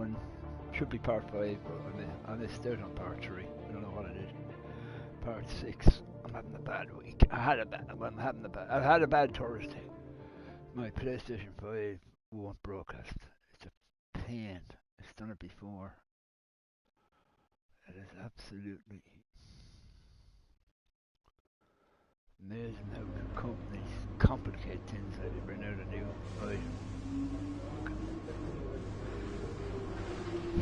1. Should be part 5, but I missed out on part 3. I don't know what I did. Part 6. I'm having a bad week. I've had a bad Thursday. My PlayStation 5 won't broadcast. It's a pain. I've done it before. It is absolutely amazing how companies complicate things like they bring out a new item.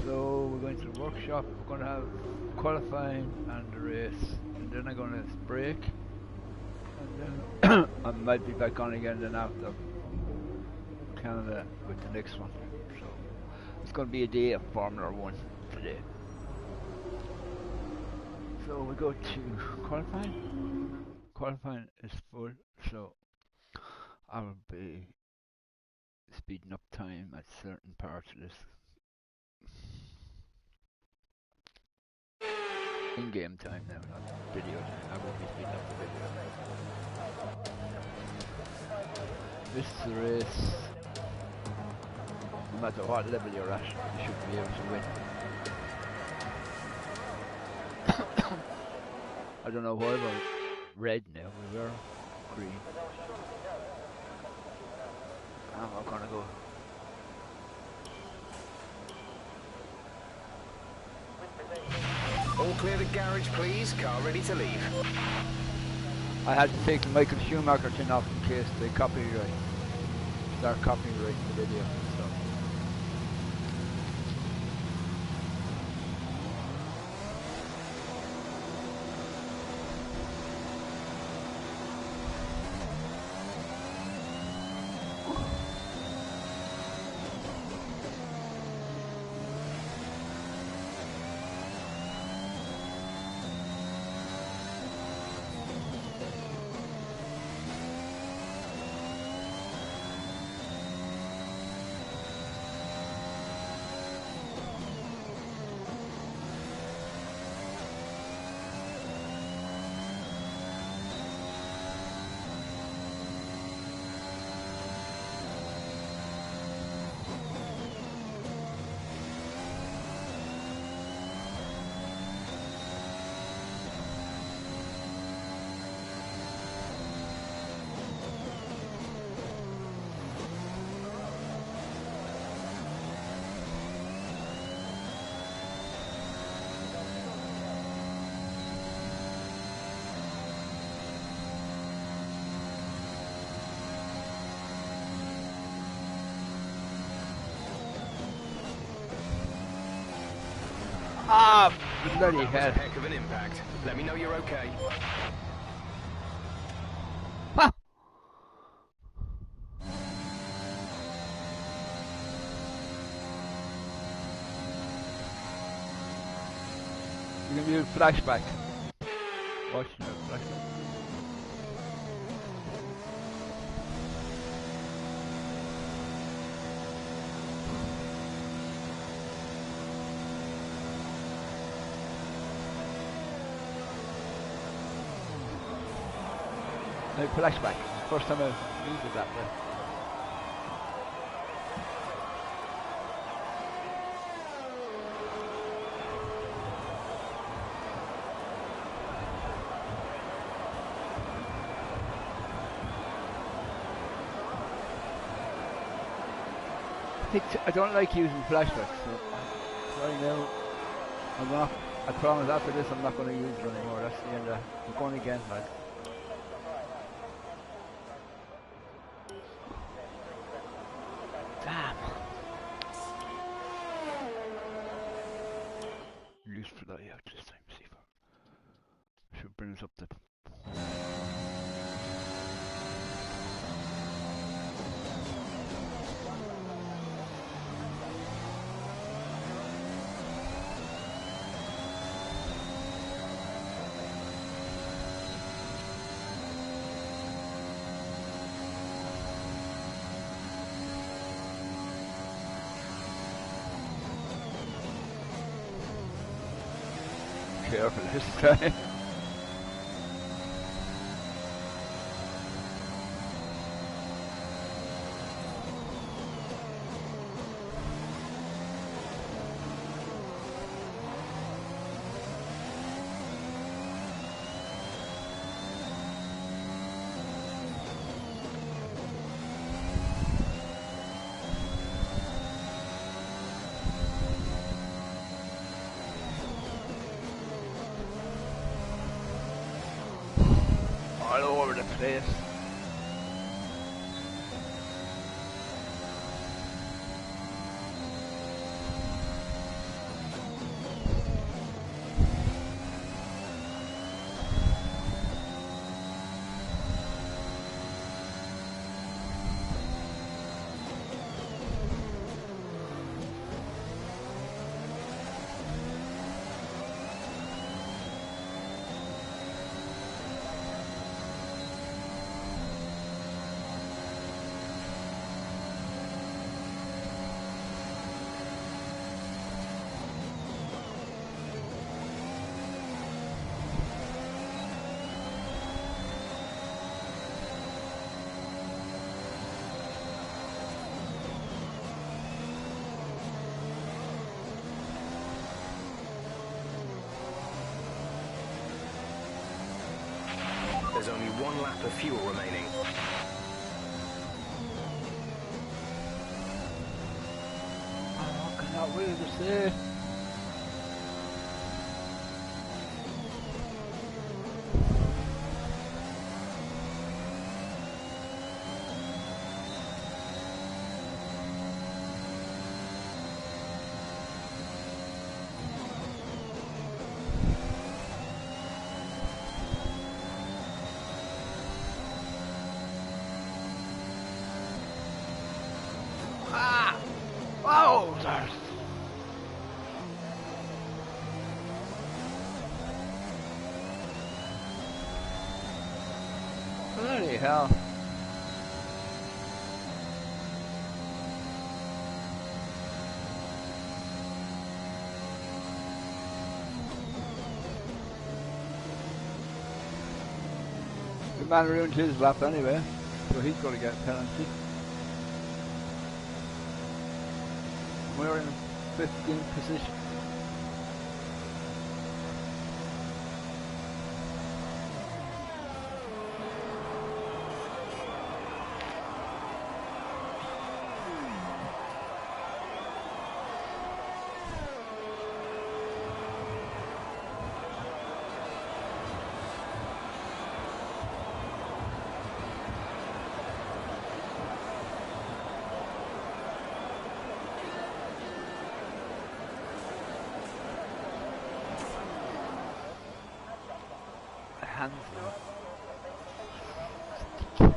So we're going to the workshop, we're going to have qualifying and the race, and then I'm going to break, and then I might be back on again then after Canada with the next one. So it's going to be a day of Formula 1 today. So we go to qualifying. Qualifying is full, so I will be speeding up time at certain parts of this. In-game time now, not video time. I won't be speeding up the video. This is the race. No matter what level you're at, you should be able to win. I don't know why we're red now, we were green. I'm not gonna go. All clear the garage, please. Car ready to leave. I had to take the Michael Schumacher thing off in case they start copyrighting the video. So. Ah, bloody hell. That was a heck of an impact. Let me know you're okay. Ha! You're gonna do a flashback. Watch now, flashback. No, flashback. First time I've used it that way. I don't like using flashbacks, so right now I promise after this I'm not going to use it anymore. That's the end of it. I'm going again, like. Damn. Use for that out this time, see if I should bring us up to. Careful this time. all over the place. There's only one lap of fuel remaining. I cannot wait to see. Wowzers! Bloody hell. The man ruined his lap anyway, so he's got to get a penalty. We're in 15th position. Hands Let's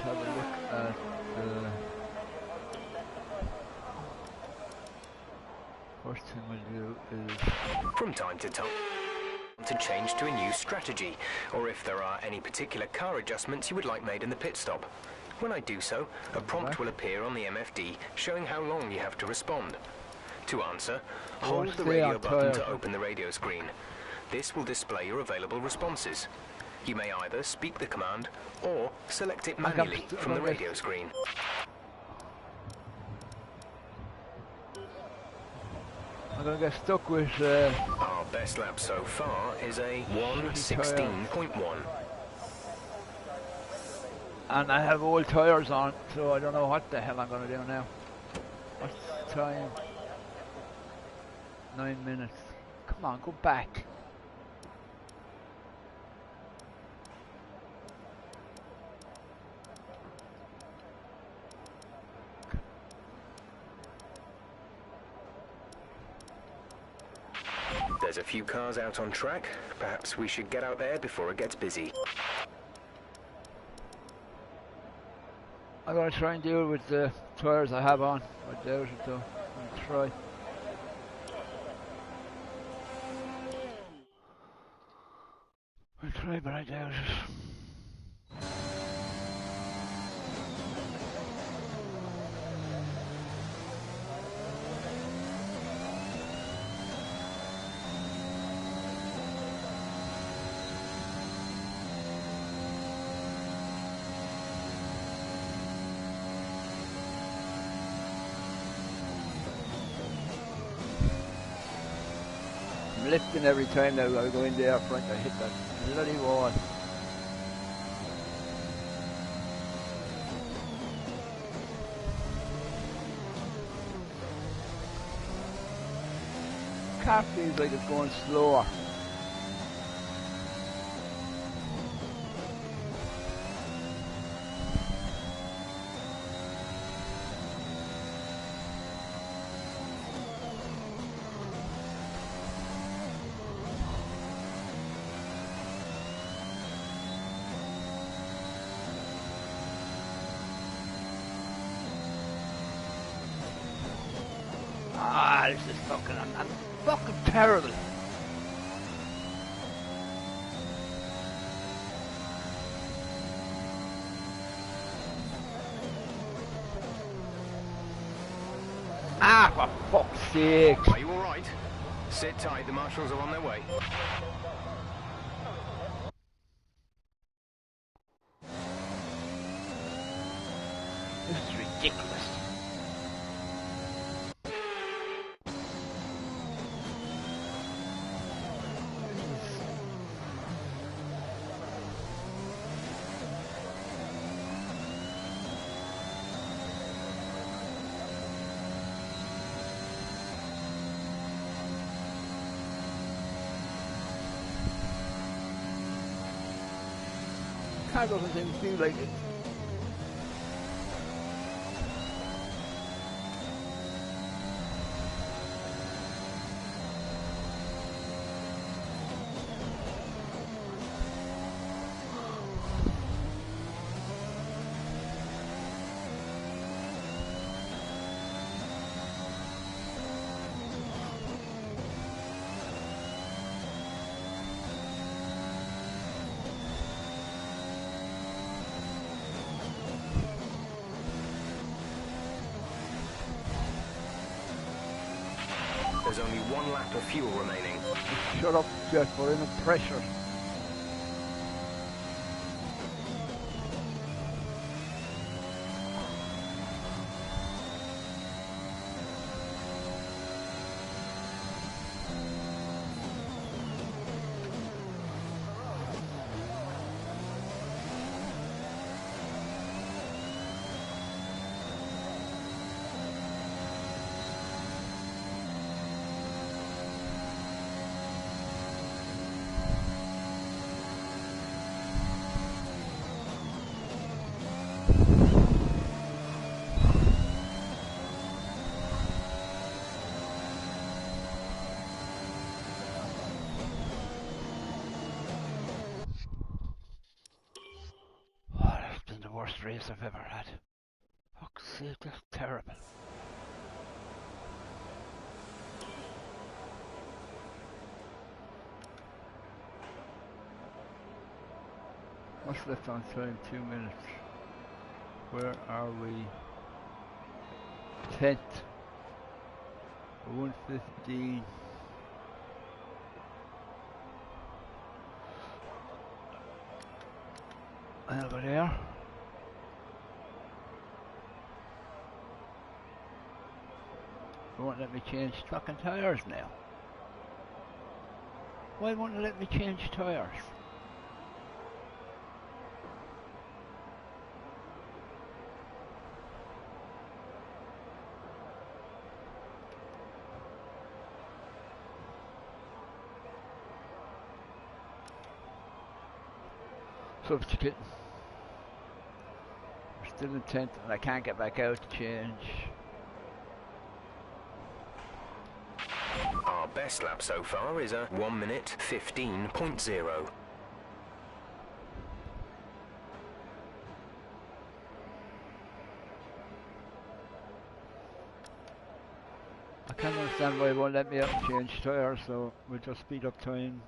have a look at the first thing we'll do is From time to time, to change to a new strategy, or if there are any particular car adjustments you would like made in the pit stop. When I do so, a prompt will appear on the MFD showing how long you have to respond. To answer, hold the radio button to open the radio screen. This will display your available responses. You may either speak the command or select it manually from the radio screen. I'm going to get stuck with Our best lap so far is a 1:16.1. and I have old tyres on, so I don't know what the hell I'm going to do now. What's the time? 9 minutes. Come on, go back. There's a few cars out on track. Perhaps we should get out there before it gets busy. I'm going to try and deal with the tyres I have on. I doubt it though. I'll try. I'll try, but I doubt it. Lifting every time now I go in there front, I hit that bloody wall. Car feels like it's going slower. this is fucking, I'm fucking terrible. Ah, for fuck's sake. Are you alright? Sit tight, the marshals are on their way. This is ridiculous. Car doesn't seem to feel like it. There's only one lap of fuel remaining. Shut up, Jeff, we're in the pressure. Worst race I've ever had. Fuck's sake, that's terrible. What's left on time? 2 minutes. Where are we? 10th. 1:15. Over there. It won't let me change fucking tyres now. Why won't it let me change tyres? Substitute. We're still in 10th and I can't get back out to change. Our best lap so far is a 1 minute 15.0. I can't understand why it won't let me out and change tyres, so we'll just speed up time.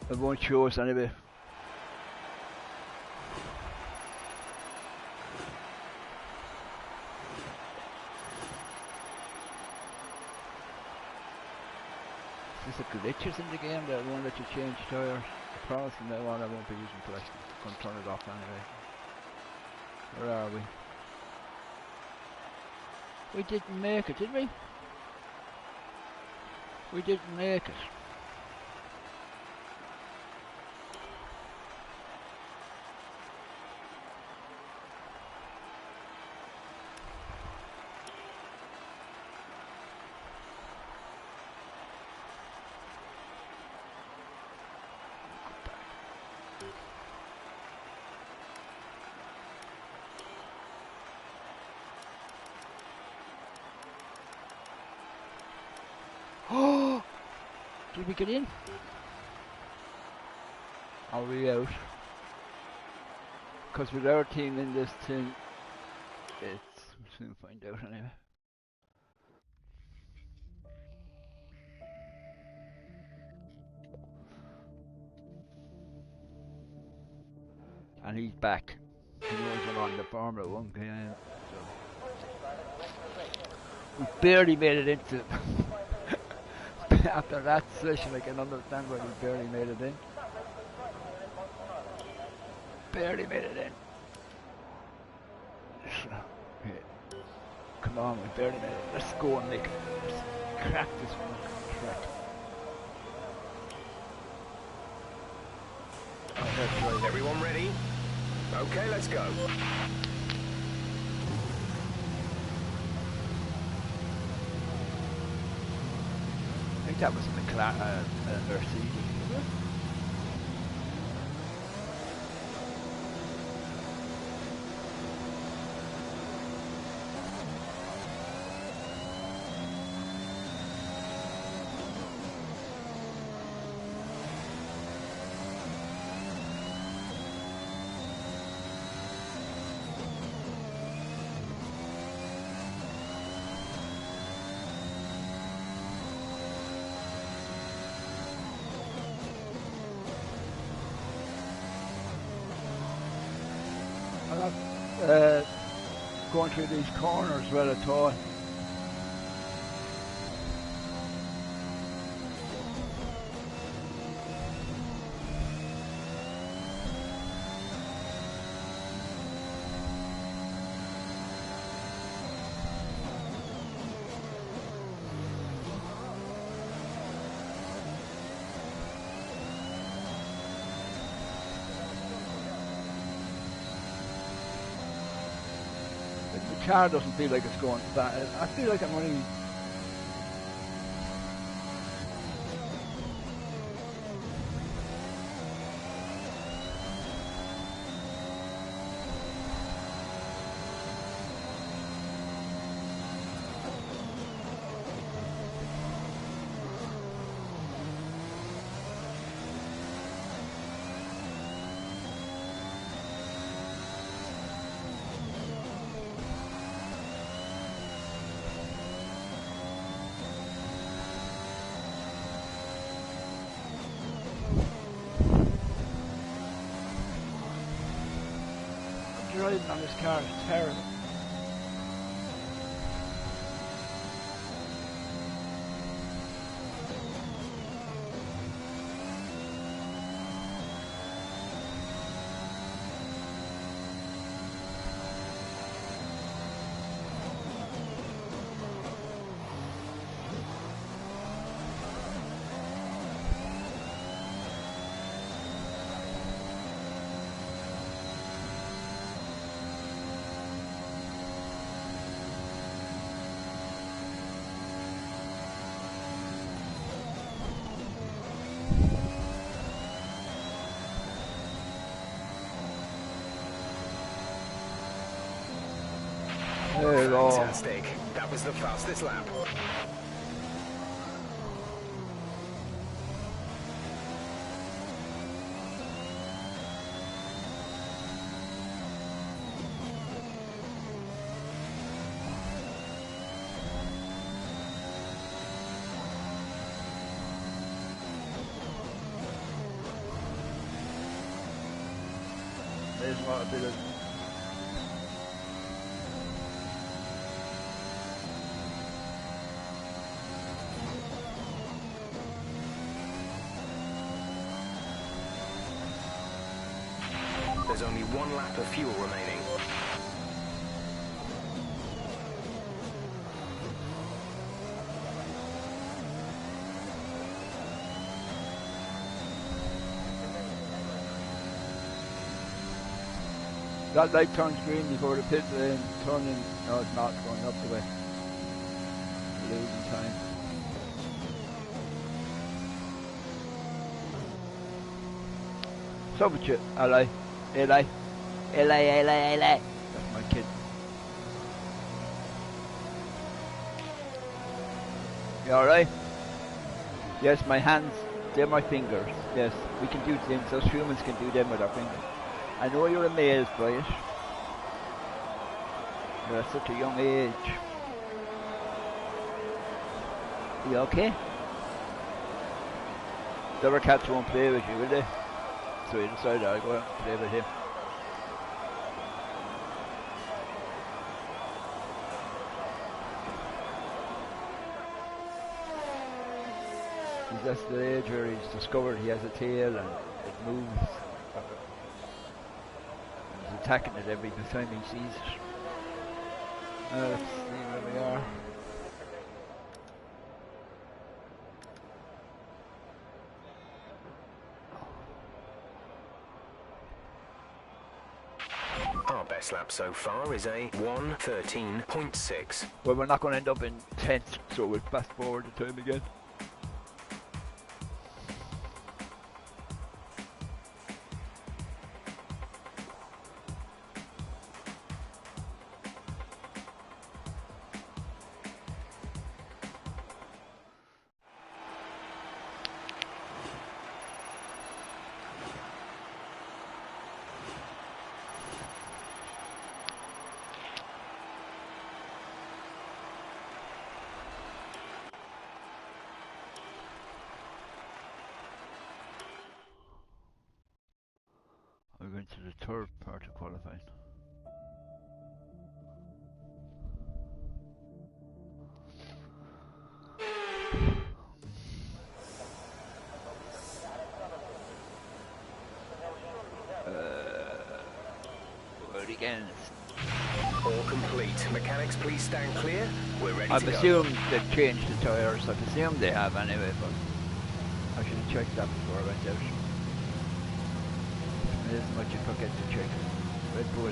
It won't show us anyway. Is this a glitches in the game that won't let you change tyres? I promise from now on I won't be using plastic. I'm going to turn it off anyway. Where are we? We didn't make it, did we? We didn't make it. Did we get in? Are we out? Because with our team in this thing, it's we'll soon find out anyway. And he's back. He knows I'm on the Formula 1 game. So. We barely made it into. After that session, I can understand why we barely made it in. Barely made it in. Yeah. Come on, we barely made it. Let's go and make it. Let's crack this fucking track. Everyone ready? Okay, let's go. I think that was a Mercedes. Going through these corners well at all. The car doesn't feel like it's going that. I feel like I'm only. Driving on this car is terrible. Fantastic. That was the fastest lap. There's what a bit of. There's only one lap of fuel remaining. That light turns green before the pit lane turning. No, it's not going up the way. Losing time. So with you, Eli. Eli. That's my kid. You alright? Yes, my hands, they're my fingers. Yes, we can do things, us humans can do them with our fingers. I know you're amazed by it. You're at such a young age. You okay? The other cats won't play with you, will they? So you decided I'll go out and play with him. He's at the age where he's discovered he has a tail and it moves. He's attacking it every time he sees it. Let's see where we are. Our best lap so far is a 1:13.6. Well, we're not going to end up in 10th, so we'll fast forward the time again. We're going to the third part of qualifying. Word again. All complete. Mechanics, please stand clear. We're ready to go. I've assumed they've changed the tyres. I've assumed they have anyway, but I should have checked that before I went out. It isn't much you forget to check. Red Bull.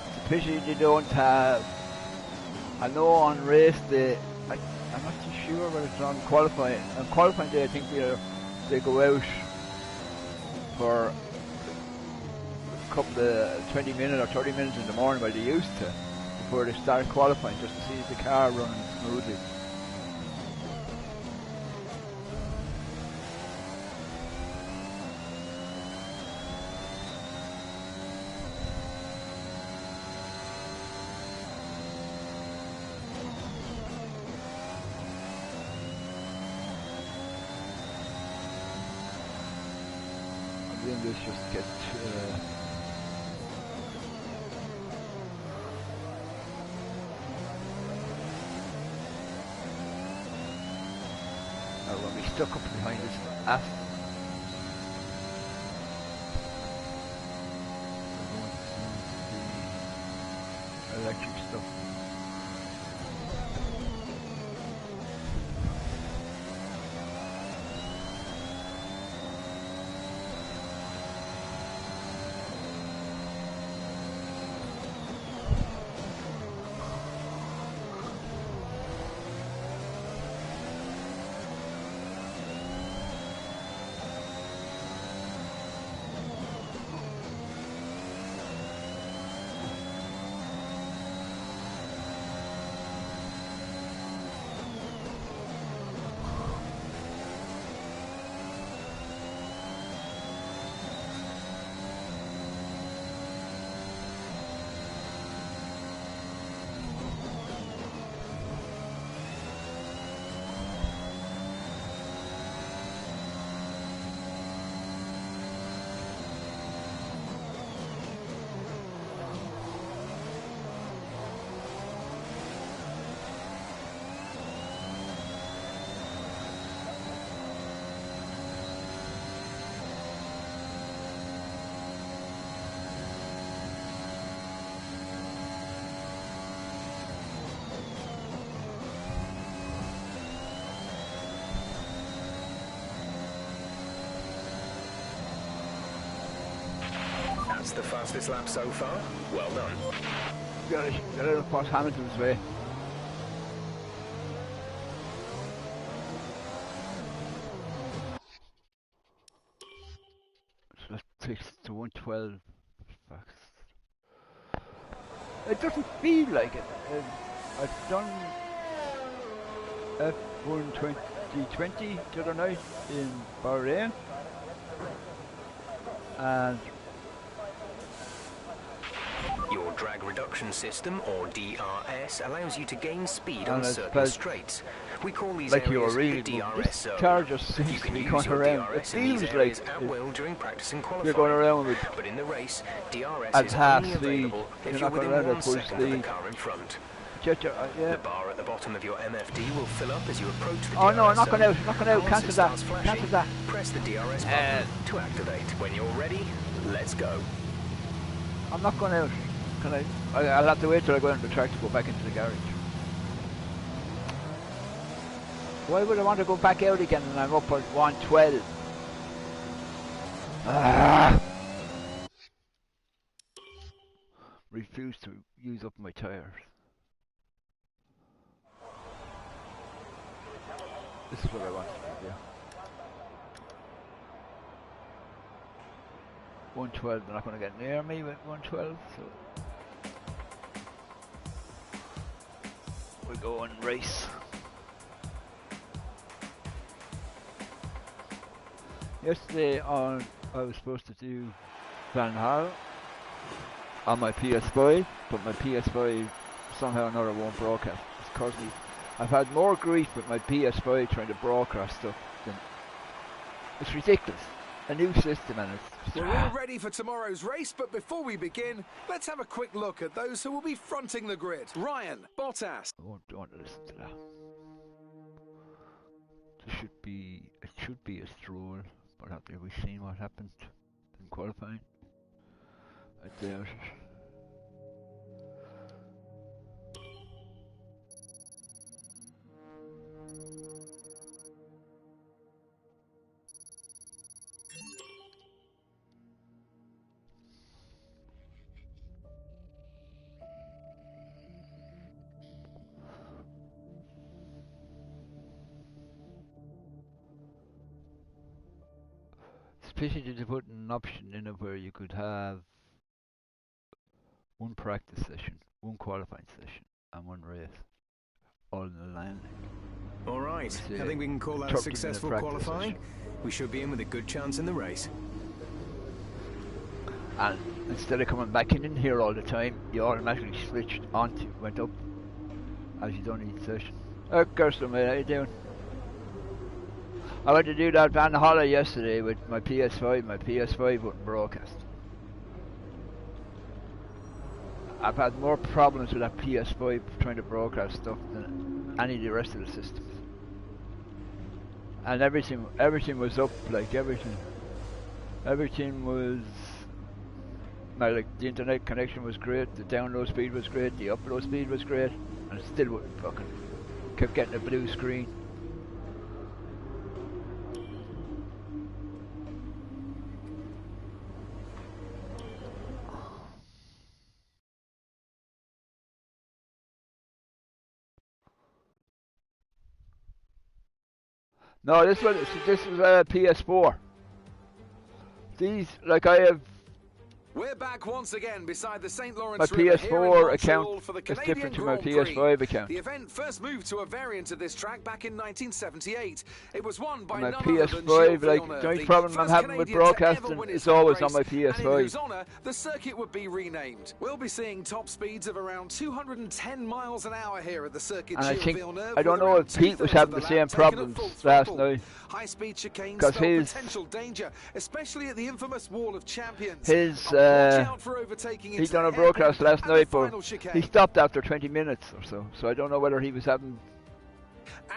It's a pity they don't have. I know on race day, I'm not too sure whether it's on qualifying. On qualifying day, I think they go out for a couple of 20 minutes or 30 minutes in the morning, while they used to, before they start qualifying, just to see the car running smoothly. Let's just get we'll be stuck up behind this Aston. The electric stuff. That's the fastest lap so far. Well done. Got it across Hamilton's way. So that takes to 112 fast. It doesn't feel like it. I've done F1 2020 the other night in Bahrain, and Your drag reduction system, or DRS, allows you to gain speed on And it's certain felt straights. We call these like you were areas really the DRS moving. This zone. car just You seems to can be use going your around. It DRS in these feels areas like at will during practice and you're qualifying. going around with But in the race, DRS at is half only speed. available You're if not you're going within around 1 at full second of the speed. car in front. Yeah. The bar at the bottom of your MFD will fill up as you approach the Oh DRS no, I'm not zone. going out. I'm not going out. Once Cancel it that. starts flashing, Cancel that. press the DRS button to activate. When you're ready, let's go. I'm not going out. Can I? I'll have to wait till I go out on the track to go back into the garage. Why would I want to go back out again when I'm up at 112? Refuse to use up my tires. This is what I wanted to do. 112, they're not going to get near me with 112, so we'll go and race. Yesterday I was supposed to do Van Hal on my PS5, but my PS5 somehow or another won't broadcast. It's caused me. I've had more grief with my PS5 trying to broadcast stuff than. It's ridiculous. A new system, and it's. We're all ready for tomorrow's race, but before we begin, let's have a quick look at those who will be fronting the grid. Ryan, Bottas. I don't want to listen to that. It should be a stroll, but have we seen what happened in qualifying? I doubt it. Especially to put an option in it where you could have one practice session, one qualifying session, and one race, all in the line. All right, I think we can call that a successful qualifying. We should be in with a good chance in the race. And instead of coming back in here all the time, you automatically went up as you done each session. Oh, Kirsten, mate, how you doing? I went to do that Van Holler yesterday with my PS5. My PS5 wouldn't broadcast. I've had more problems with that PS5 trying to broadcast stuff than any of the rest of the systems. And everything was up, like everything was. Like the internet connection was great, the download speed was great, the upload speed was great, and it still wouldn't fucking. Kept getting a blue screen. No, this was PS4. These, like I have. We're back once again beside the St. Lawrence My River PS4 here in Montreal account for the is Canadian different to my Grand Prix. PS5 account. The event first moved to a variant of this track back in 1978. It was won by my none other than Gilles PS5, like Villeneuve, the only the problem I'm first having with Canadian to ever broadcasting win is his always race, on my and in PS5. whose honour the circuit would be renamed. We'll be seeing top speeds of around 210 miles an hour here at the circuit. And I Gilles think Villeneuve, I don't with know around if Pete was two-thirds of having the the lap same taken at problems full last throttle. night. High-speed chicane 'Cause spell his- potential danger, especially at the infamous Wall of Champions. His Watch out for overtaking he into done a the broadcast hairpin last and the night, but final chicane. he stopped after 20 minutes or so. So I don't know whether he was having.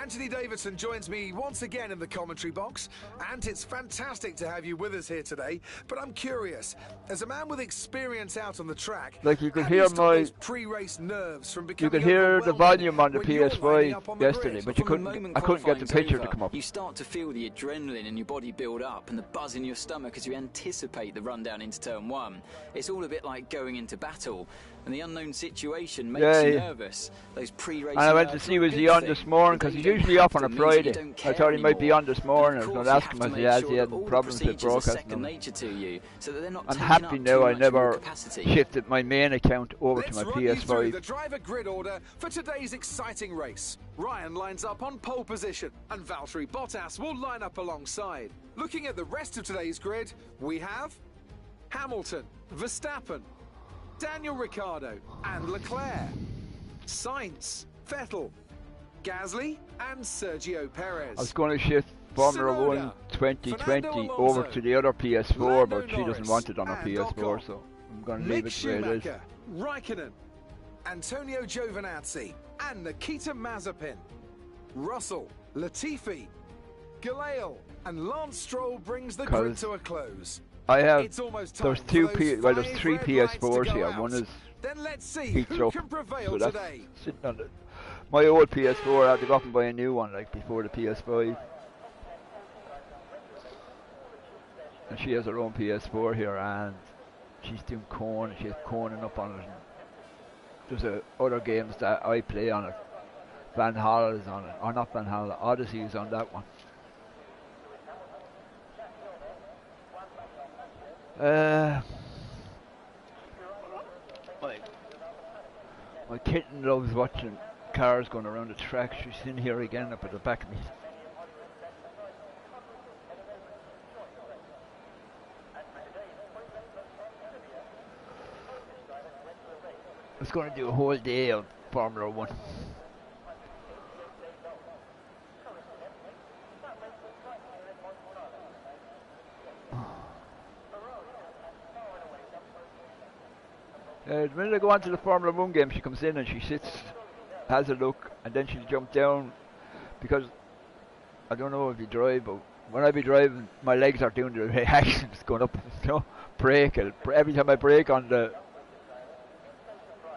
Anthony Davidson joins me once again in the commentary box. And it's fantastic to have you with us here today. But I'm curious, as a man with experience out on the track, Like you could how hear do you stop my. those pre-race nerves from You becoming could hear the overwhelming volume on the when you're winding PS5 up on the yesterday, grid? but you From the couldn't. moment I couldn't get the qualifying's picture to over, come up. You start to feel the adrenaline in your body build up and the buzz in your stomach as you anticipate the run down into turn one. It's all a bit like going into battle, and the unknown situation makes you nervous. Those pre-race. And I went to see was he on this morning morning because he's usually off on a Friday. I thought he might be on this morning. I was going to ask him as he had problems with broadcasting. I'm happy now I never shifted my main account over to my PS5. The driver grid order for today's exciting race. Ryan lines up on pole position and Valtteri Bottas will line up alongside. Looking at the rest of today's grid, we have Hamilton, Verstappen, Daniel Ricciardo and Leclerc, Sainz, Vettel, Gasly and Sergio Perez. I was going to shift Formula 1 2020 over to the other PS4, but she doesn't want it on her PS4, so I'm going to leave it where it is. Raikkonen, Antonio Giovinazzi and Nikita Mazepin, Russell, Latifi, Galeal and Lance Stroll brings the grid to a close. I have, there's there's 3 PS4s here. One is heats up, so that's sitting on my old PS4. I had to go up and buy a new one, like before the PS5. And she has her own PS4 here, and she's doing Corn. She's corning up on it. There's other games that I play on it. Valhalla is on it, or not Valhalla. Odyssey is on that one. My kitten loves watching cars going around the track. She's in here again up at the back of me. I was going to do a whole day of Formula 1. The minute I go on to the Formula 1 game, she comes in and she sits, has a look, and then she'll jump down, because I don't know if you drive, but when I be driving, my legs are doing the reactions going up, you know, brake. Every time I brake on the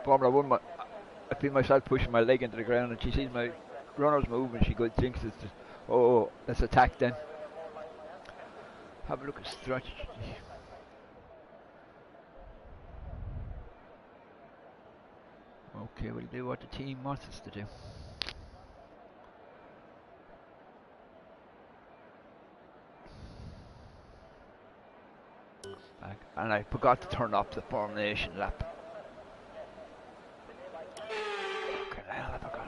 Formula 1, I feel myself pushing my leg into the ground, and she sees my runners move, and she thinks it's just, oh, let's attack then. Have a look at strategy. Okay, we'll do what the team wants us to do. And I forgot to turn off the formation lap. Okay, hell, I forgot.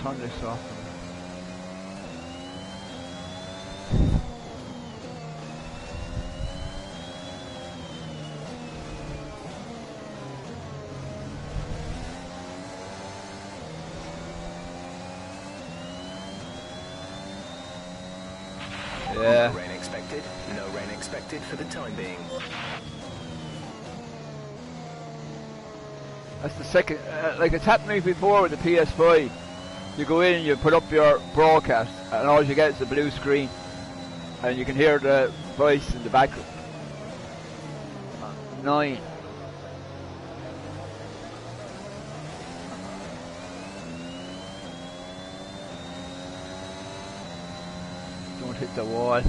Turn this off. Yeah. Rain expected. No rain expected for the time being. That's the second, like it's happened before with the PS5. You go in, you put up your broadcast, and all you get is the blue screen, and you can hear the voice in the background. 9. Don't hit the wall.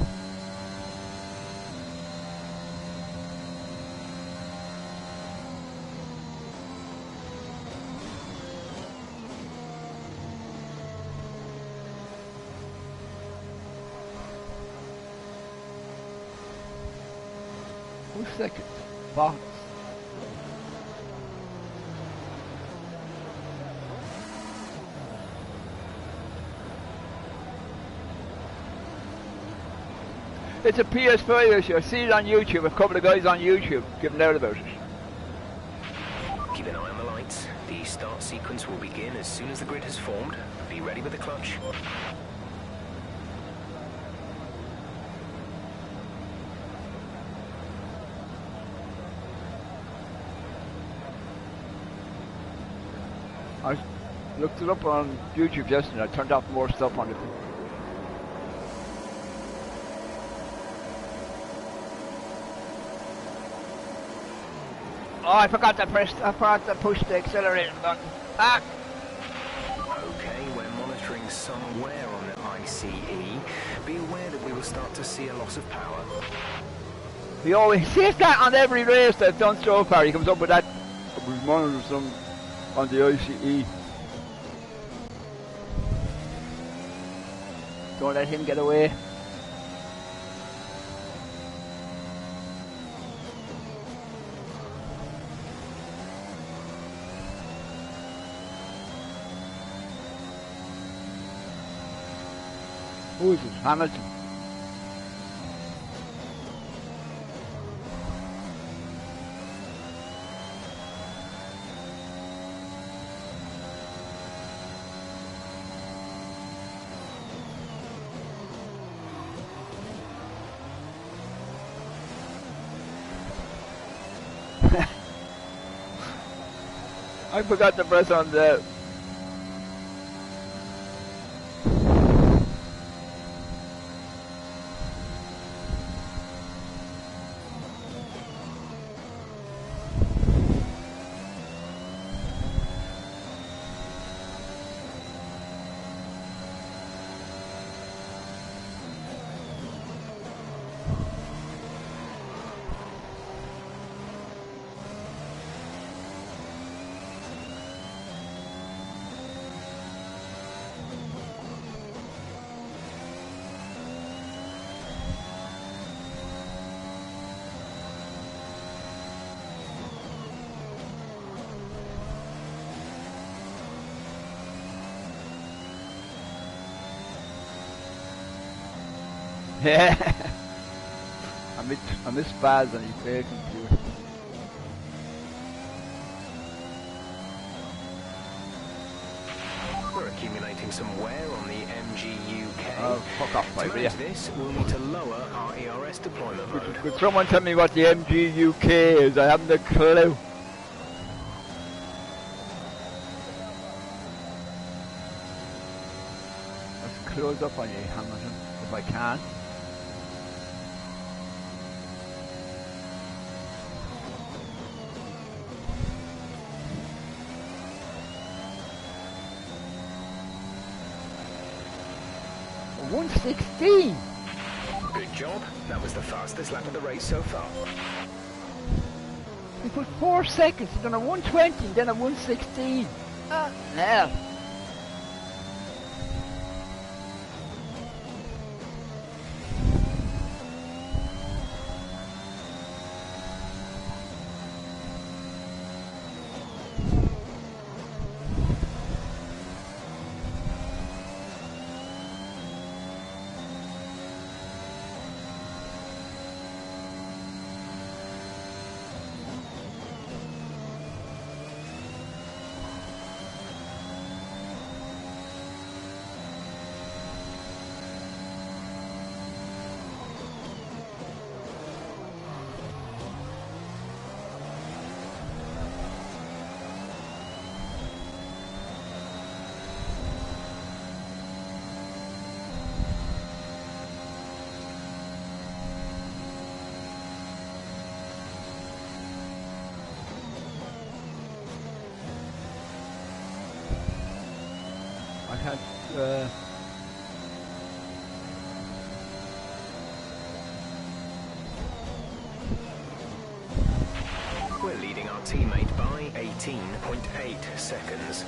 Second box. It's a PS5 issue. I see it on YouTube. A couple of guys on YouTube giving out about it. Keep an eye on the lights. The start sequence will begin as soon as the grid has formed. Be ready with the clutch. I looked it up on YouTube yesterday. I turned off more stuff on it. Oh, I forgot to push the accelerator button. Ah! Okay, we're monitoring some wear on the ICE. Be aware that we will start to see a loss of power. He always says that on every race that I've done so far. He comes up with that. We monitor some on the ICE. Don't let him get away. Who is it? Hamilton. I forgot to press on the... Yeah, I miss Baz and his fair computer. We're accumulating some wear on the MGUK. Oh, fuck off, to mate, manage this, we'll need to lower our ERS deployment mode. Could someone tell me what the MGUK is? I haven't a clue. Let's close up on you, Hamilton, if I can. $116. Good job. That was the fastest lap of the race so far. We put 4 seconds, then a 120, then a 116. Hell. We're leading our teammate by 18.8 seconds.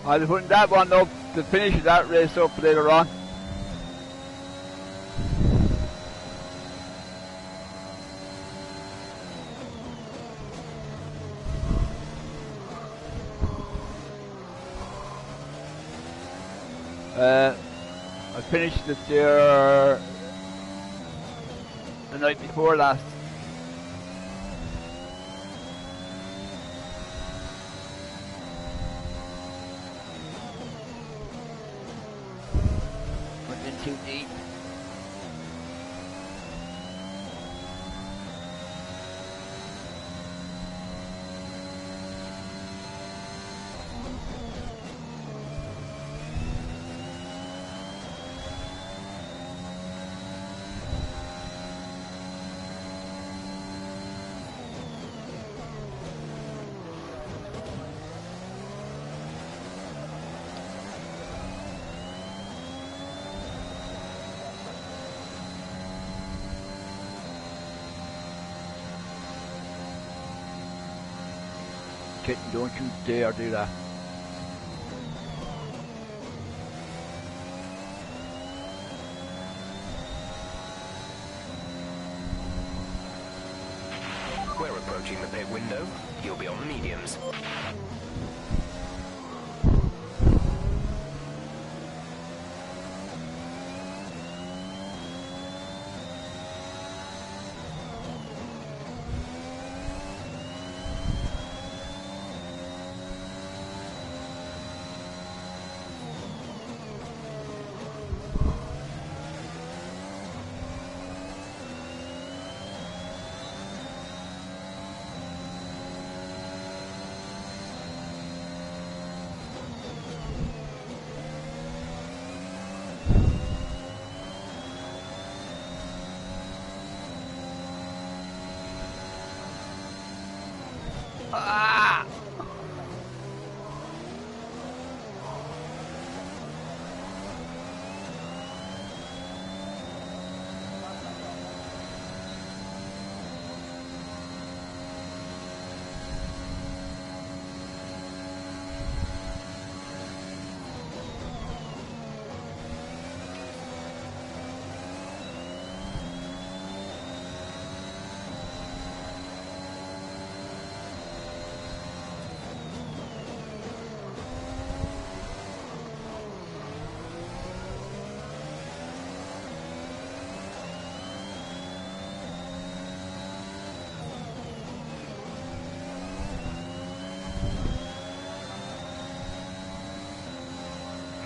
I'll be putting that one up to finish that race up later on. I finished it there the night before last. Went in too deep. Kitten, don't you dare do that. We're approaching the pit window. You'll be on the mediums. Ah!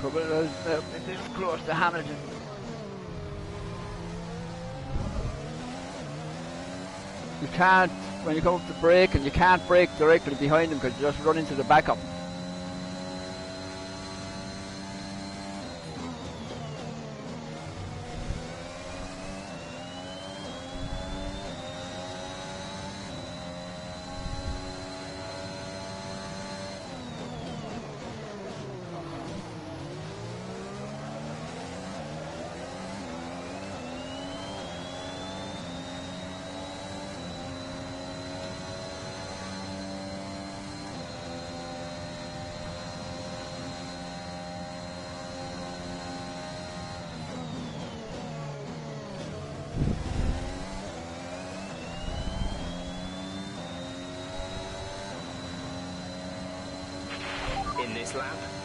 Trouble is it is close to Hamilton. You can't, when you come up to brake, and you can't brake directly behind them because you just run into the backup.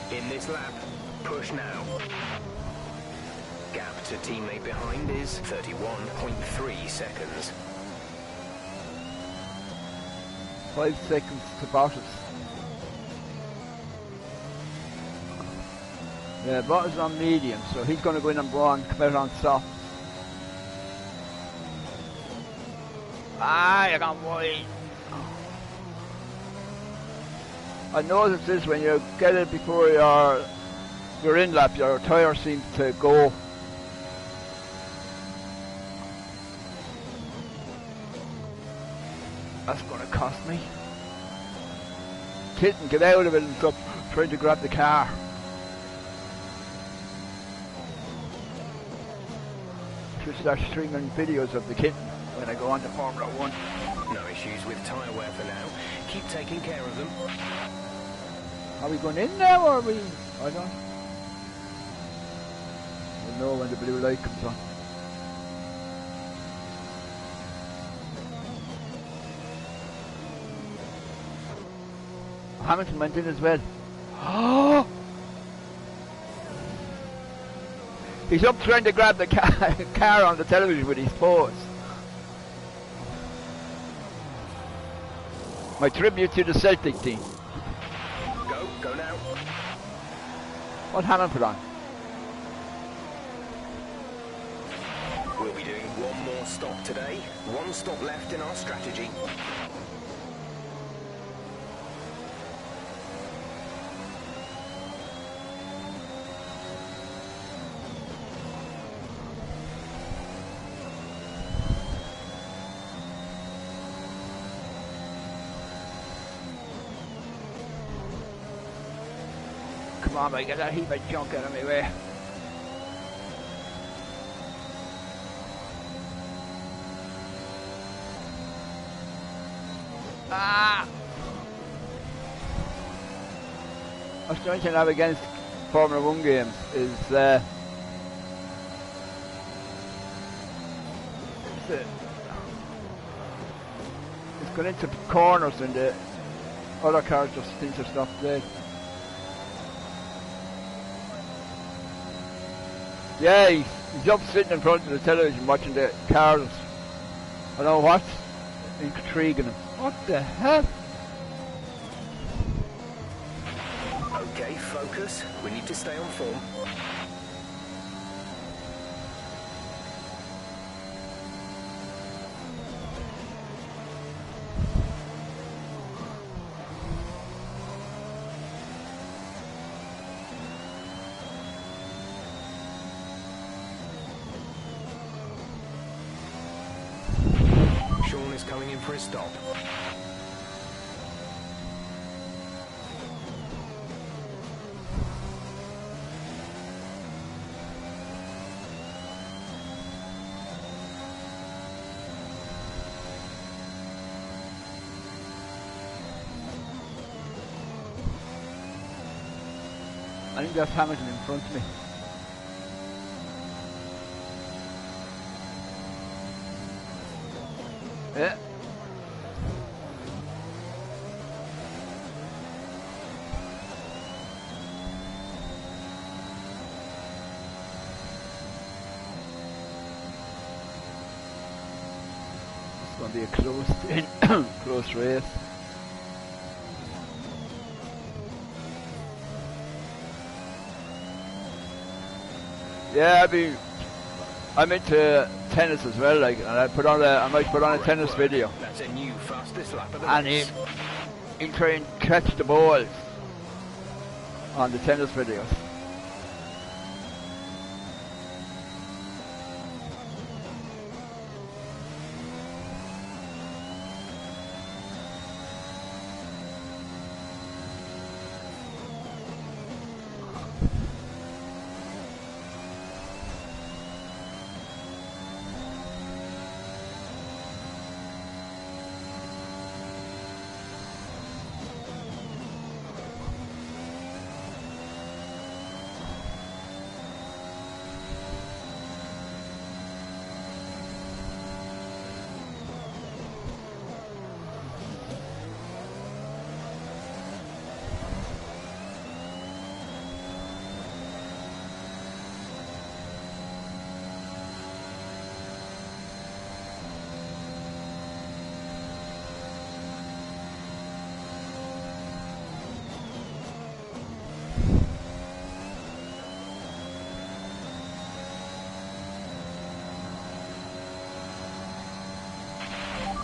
In this lap, push now. Gap to teammate behind is 31.3 seconds. 5 seconds to Bottas. Yeah, Bottas is on medium, so he's going to go in on one, come out on soft. Ah, you're gone wide. I noticed this when you get it before your in lap, your tyre seems to go. That's going to cost me. Kitten, get out of it and stop trying to grab the car. Should start streaming videos of the kitten when I go on to Formula 1. No issues with tyre wear for now. Keep taking care of them. Are we going in now or are we... I don't know when the blue light comes on. Hamilton went in as well. Oh! He's up trying to grab the car on the television with his paws. My tribute to the Celtic team. Go now. What Hammond put on? We'll be doing one more stop today. One stop left in our strategy. Come on, mate, get that heap of junk out of my way. Ah! A strange thing I have against Formula 1 games is it's going into corners and the other cars just seem to stop dead. Yeah, he's up sitting in front of the television watching the cars. I don't know what's intriguing him. What the hell? Okay, focus. We need to stay on form. Sean is coming in for his stop. I think that's Hamilton in front of me. Yeah. It's going to be a close race. Yeah, I'm into tennis as well, like, and I might put on a tennis video. That's a new fastest lap of the And race. he'll try and catch the balls on the tennis videos.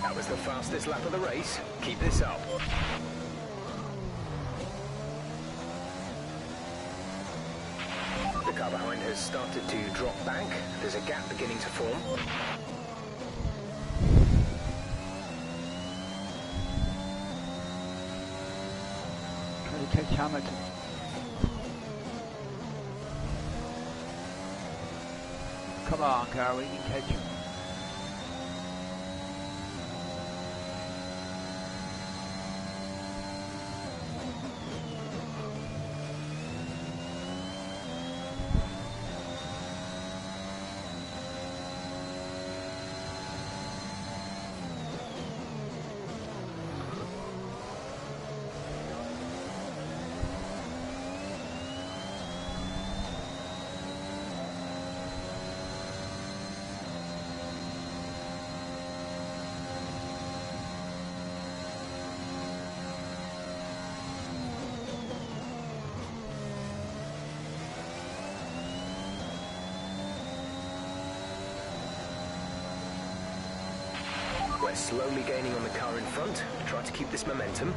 That was the fastest lap of the race. Keep this up. The car behind has started to drop back. There's a gap beginning to form. Trying to catch Hamilton. Come on, car, we can catch him. We're slowly gaining on the car in front. Try to keep this momentum.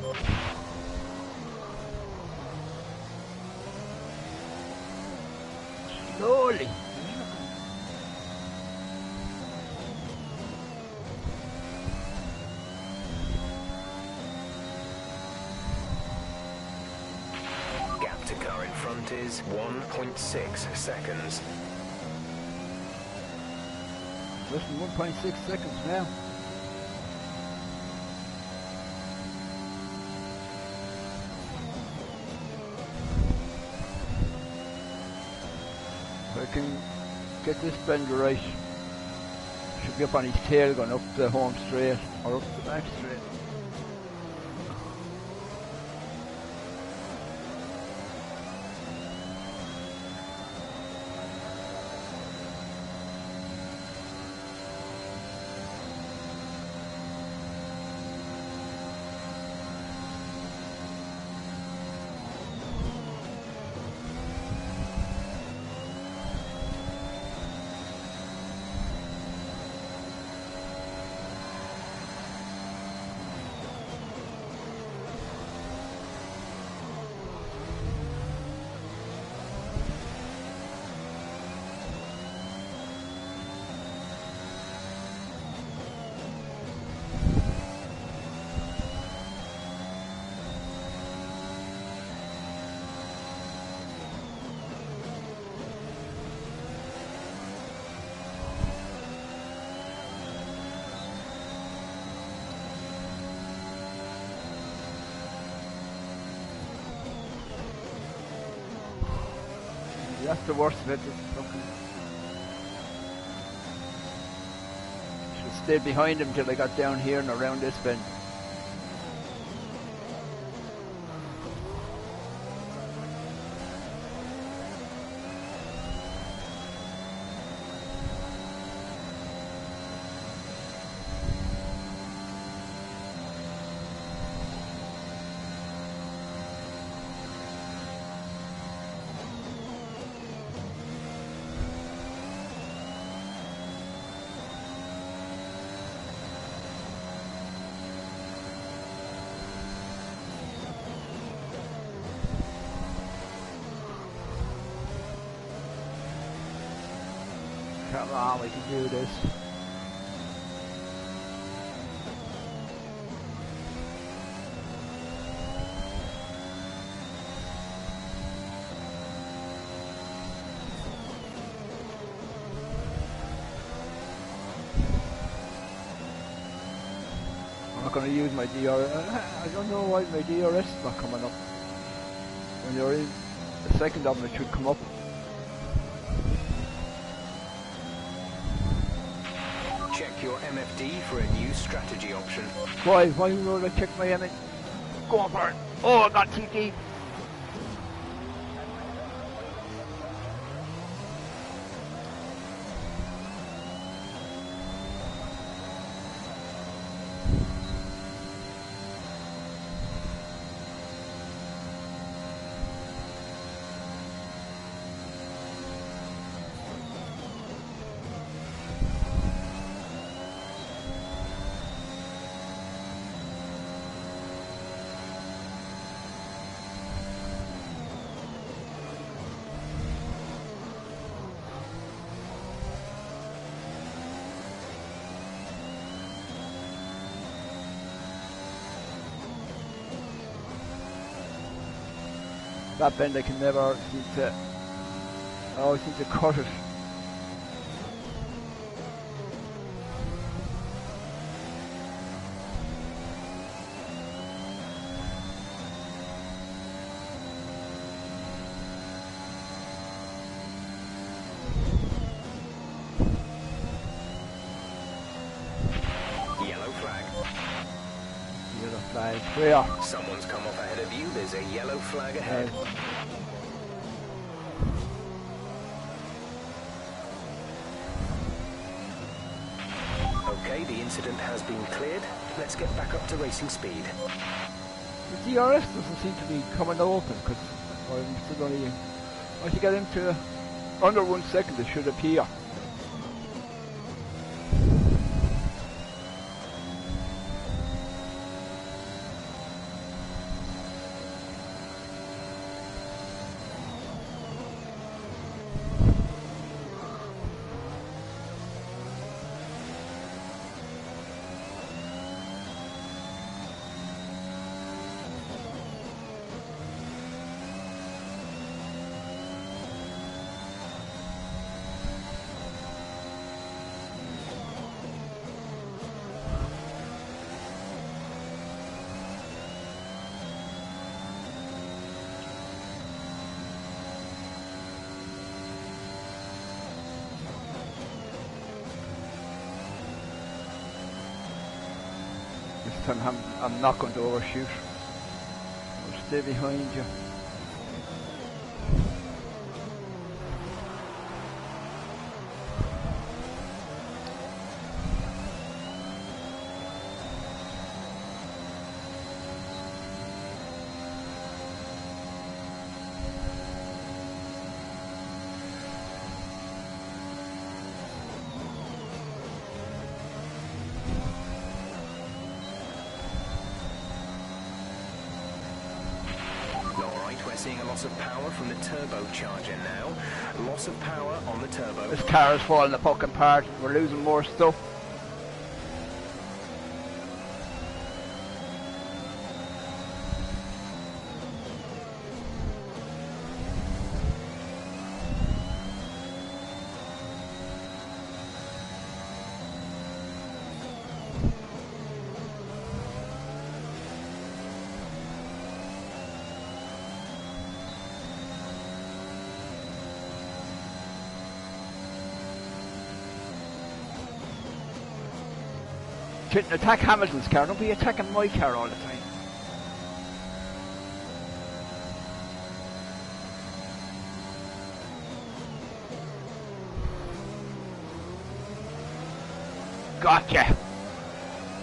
Slowly. Gap to car in front is 1.6 seconds. Less than 1.6 seconds now. If I can get this bend right, should be up on his tail going up the home straight or up the back straight. That's the worst of it. Should stay behind him till I got down here and around this bend. Come on, we can do this. I'm not going to use my DRS. I don't know why my DRS is not coming up. When you're in the second of them, it should come up. Check your MFD for a new strategy option. Why would I check my MFD? Go on for it. Oh, I got TT. That bend I can never seem to. I always seem to cut it. Yellow flag. Yellow flag. Where? Someone's come off ahead of you. There's a yellow flag ahead. Okay, the incident has been cleared. Let's get back up to racing speed. The DRS doesn't seem to be coming open because I'm still only. Once you get into under 1 second, it should appear. time I'm not going to overshoot. I'll stay behind you. Seeing a loss of power from the turbocharger now. Loss of power on the turbo. This car is falling fucking apart. We're losing more stuff. Attack Hamilton's car, don't be attacking my car all the time. Gotcha!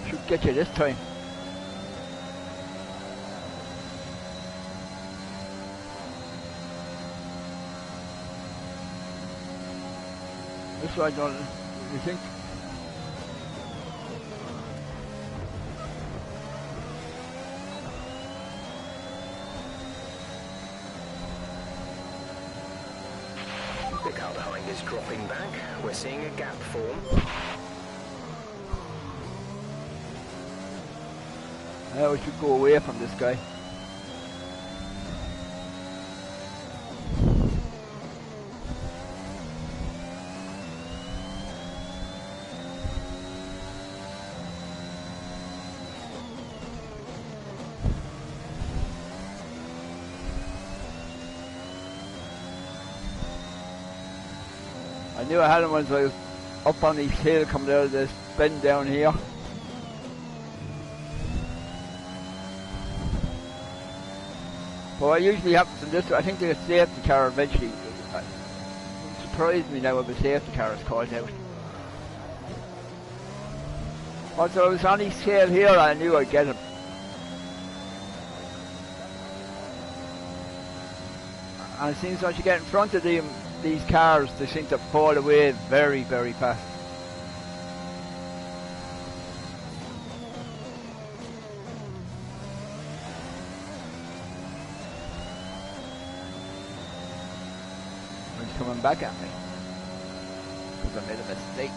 Should get you this time. This I don't, you think? The car behind is dropping back. We're seeing a gap form. We should go away from this guy. I knew I had him once I was up on the hill coming out of this bend down here. But what usually happens in this, I think the safety car eventually, it surprised me now if the safety car is called out. Once I was on his tail here, I knew I'd get him. And it seems once you get in front of them, these cars, they seem to fall away very, very fast. He's coming back at me because I made a mistake.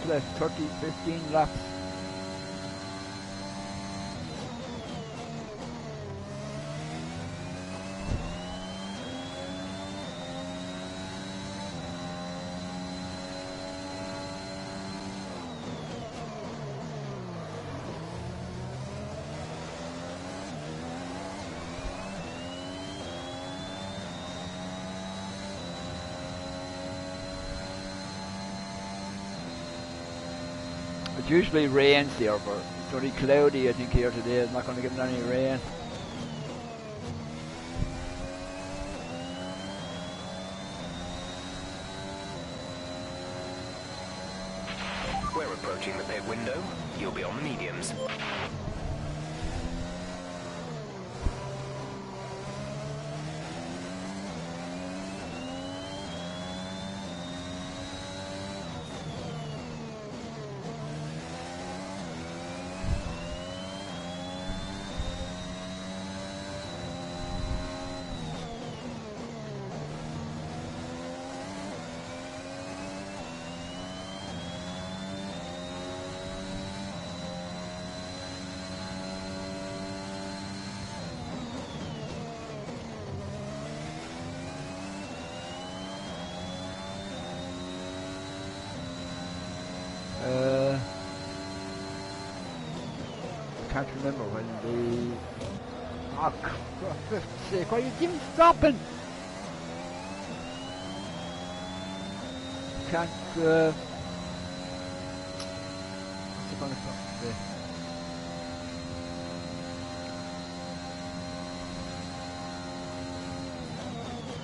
Left 15 laps. It usually rains here, but it's only cloudy I think here today. It's not going to give it any rain. We're approaching the pit window. You'll be on the mediums. I can't remember when the... Oh, for fuck's sake, why are you even stopping? Can't, what's it gonna say?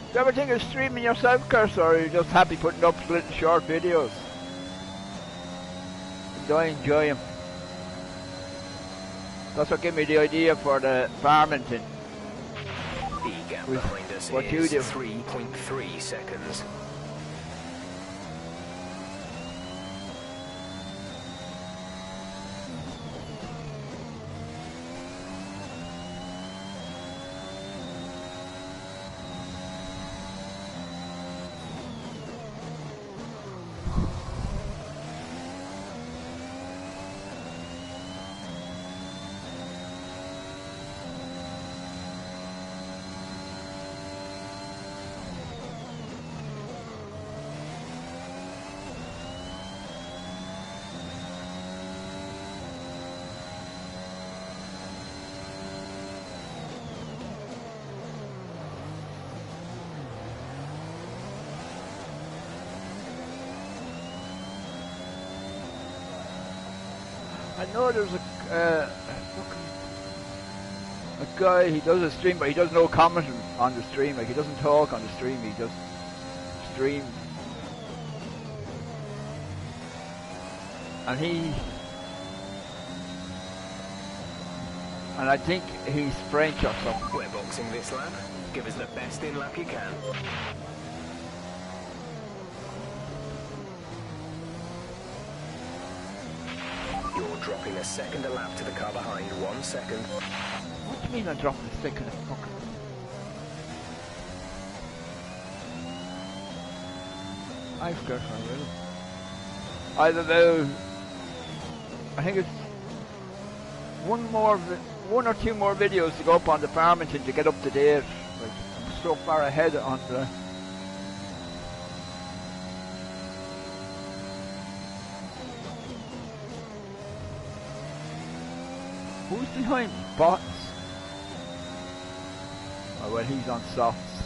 Do you ever think of streaming yourself, Chris, or are you just happy putting up little short videos? And I enjoy them. That's what gave me the idea for the Farmington. The gap behind us what you is do. 3.3 seconds. I know there's a guy, he does a stream, but he does no commenting on the stream. Like, he doesn't talk on the stream, he just streams. And I think he's French or something. We're boxing this lap. Give us the best in lap you can. You're dropping a second a lap to the car behind. 1 second. What do you mean I'm dropping a stick in the fucking... I forgot my will. I don't know. I think it's one or two more videos to go up on the Farmington to get up to date. Like, I'm so far ahead on the... Who's behind me? Bots? Oh well, he's on softs.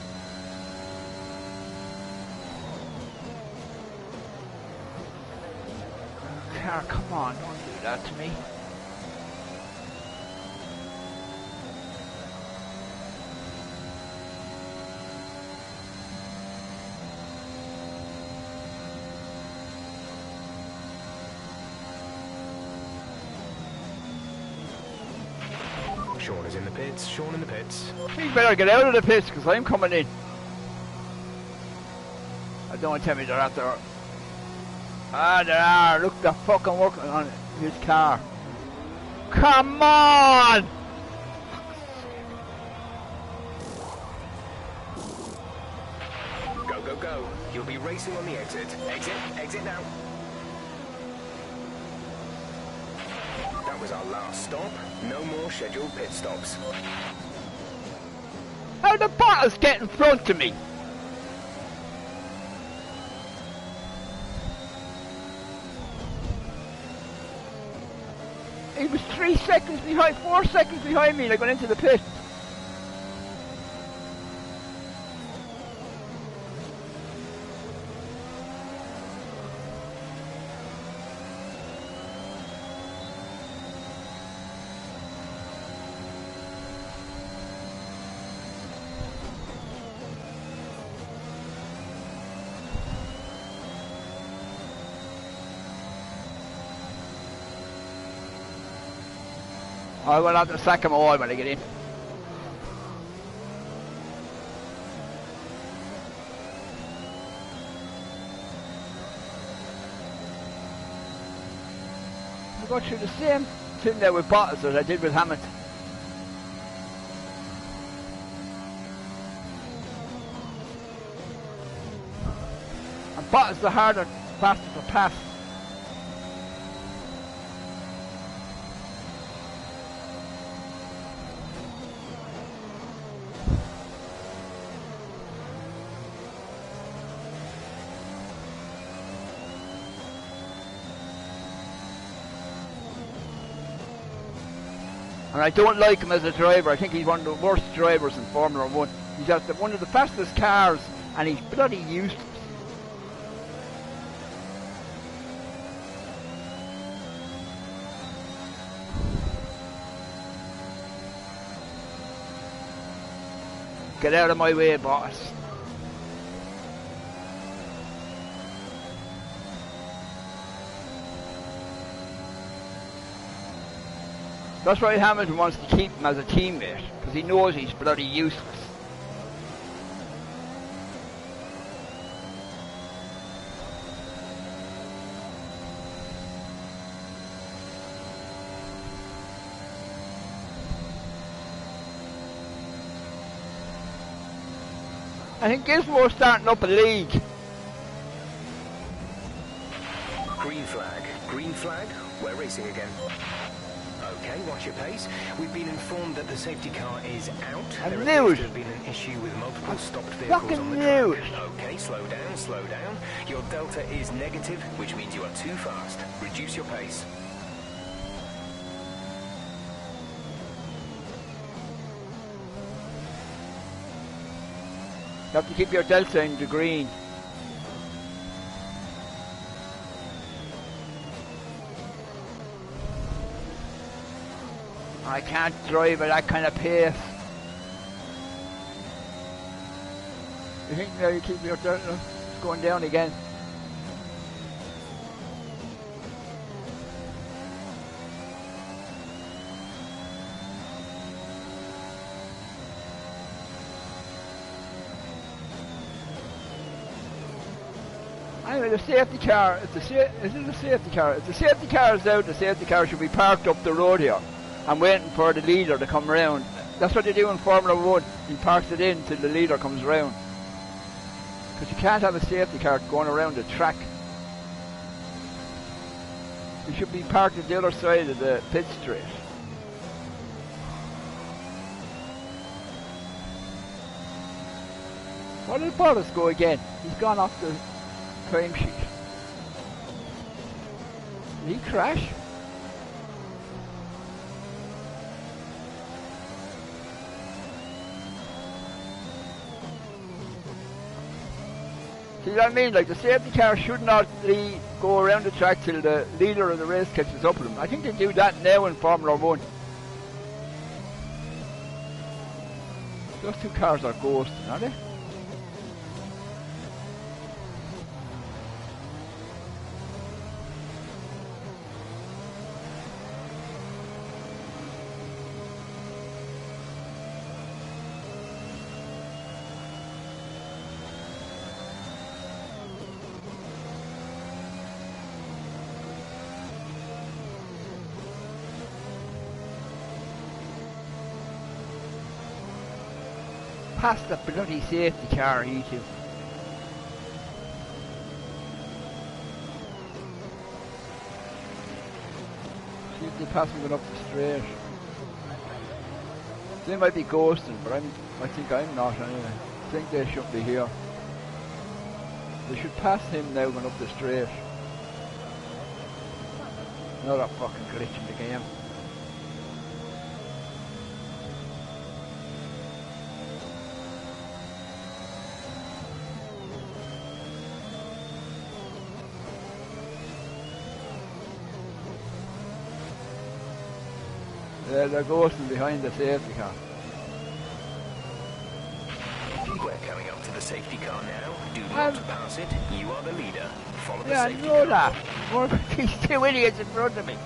Car, come on, don't do that to me. Sean is in the pits. Sean in the pits. You better get out of the pits because I'm coming in. I don't want to tell me they're out there. Ah, there are. Look, they're fucking working on his car. Come on! Go, go, go. You'll be racing on the exit. Exit now. That was our last stop. No more scheduled pit stops. How the Bottas get in front of me? He was 3 seconds behind, 4 seconds behind me and I got into the pit. I will have to sack him all when I get in. I go through the same thing there with Bottas as I did with Hamilton. And Bottas the harder, faster to pass. And I don't like him as a driver. I think he's one of the worst drivers in Formula 1. He's got one of the fastest cars, and he's bloody useless. Get out of my way, boss. That's why Hamilton wants to keep him as a teammate, because he knows he's bloody useless. I think Gizmo's starting up a league. Green flag. Green flag. We're racing again. Okay, watch your pace. We've been informed that the safety car is out. There appears to have been an issue with multiple stopped vehicles on the track. Okay, slow down, slow down. Your delta is negative, which means you are too fast. Reduce your pace. You have to keep your delta in the green. I can't drive at that kind of pace. You think now you keep your delta? It's going down again. Anyway, the safety car, is it the safety car? If the safety car is out, the safety car should be parked up the road here and waiting for the leader to come round. That's what they do in Formula 1. He parks it in till the leader comes round. Because you can't have a safety car going around the track. You should be parked at the other side of the pit straight. Where did Bottas go again? He's gone off the time sheet. Did he crash? See what I mean? Like, the safety car should not go around the track till the leader of the race catches up with him. I think they do that now in Formula 1. Those two cars are ghosting, aren't they? Past the bloody safety car, you two. See if they pass me going up the straight. They might be ghosting, but I think I'm not anyway. I think they should be here. They should pass him now going up the straight. Another fucking glitch in the game. They're ghosting behind the safety car. We're coming up to the safety car now. Do not pass it. You are the leader. Follow the yeah, safety I know car. that. More these two idiots in front of me.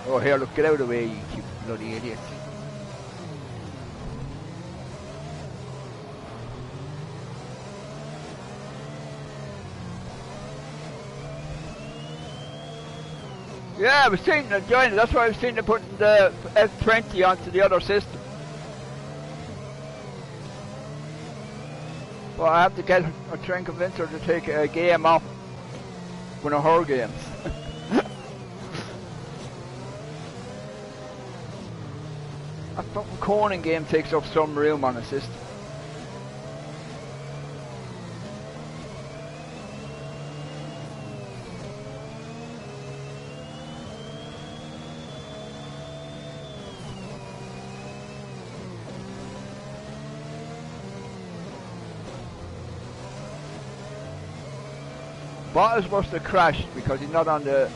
Oh, here, look, get out of the way, you two bloody idiots. Yeah, I was thinking of joining. That's why I was thinking of putting the F20 onto the other system. But I have to try and convince her to take a game off. One of her games. That fucking Conan game takes up some room on the system. Bottas must have crashed because he's not on the...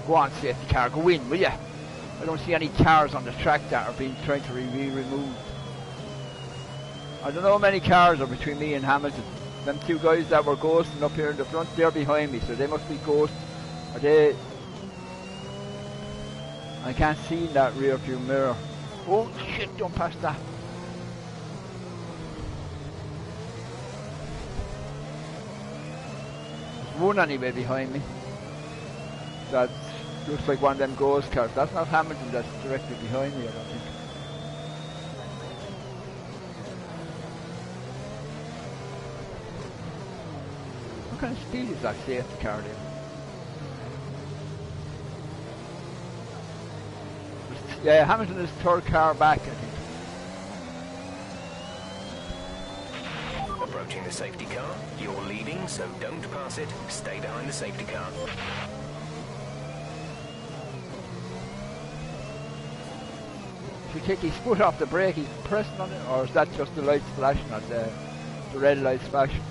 Go on, safety car, go in, will ya? I don't see any cars on the track that are being trying to be removed. I don't know how many cars are between me and Hamilton. Them two guys that were ghosting up here in the front, they're behind me, so they must be ghosts. Are they... I can't see in that rear view mirror. Oh shit, don't pass that. There's one anyway behind me. That looks like one of them ghost cars. That's not Hamilton, that's directly behind me, I don't think. What kind of speed is that safety car there? Yeah, Hamilton is third car back, I think. Approaching the safety car. You're leading, so don't pass it. Stay behind the safety car. If you take his foot off the brake, he's pressing on it, or is that just the lights flashing on the red lights flashing?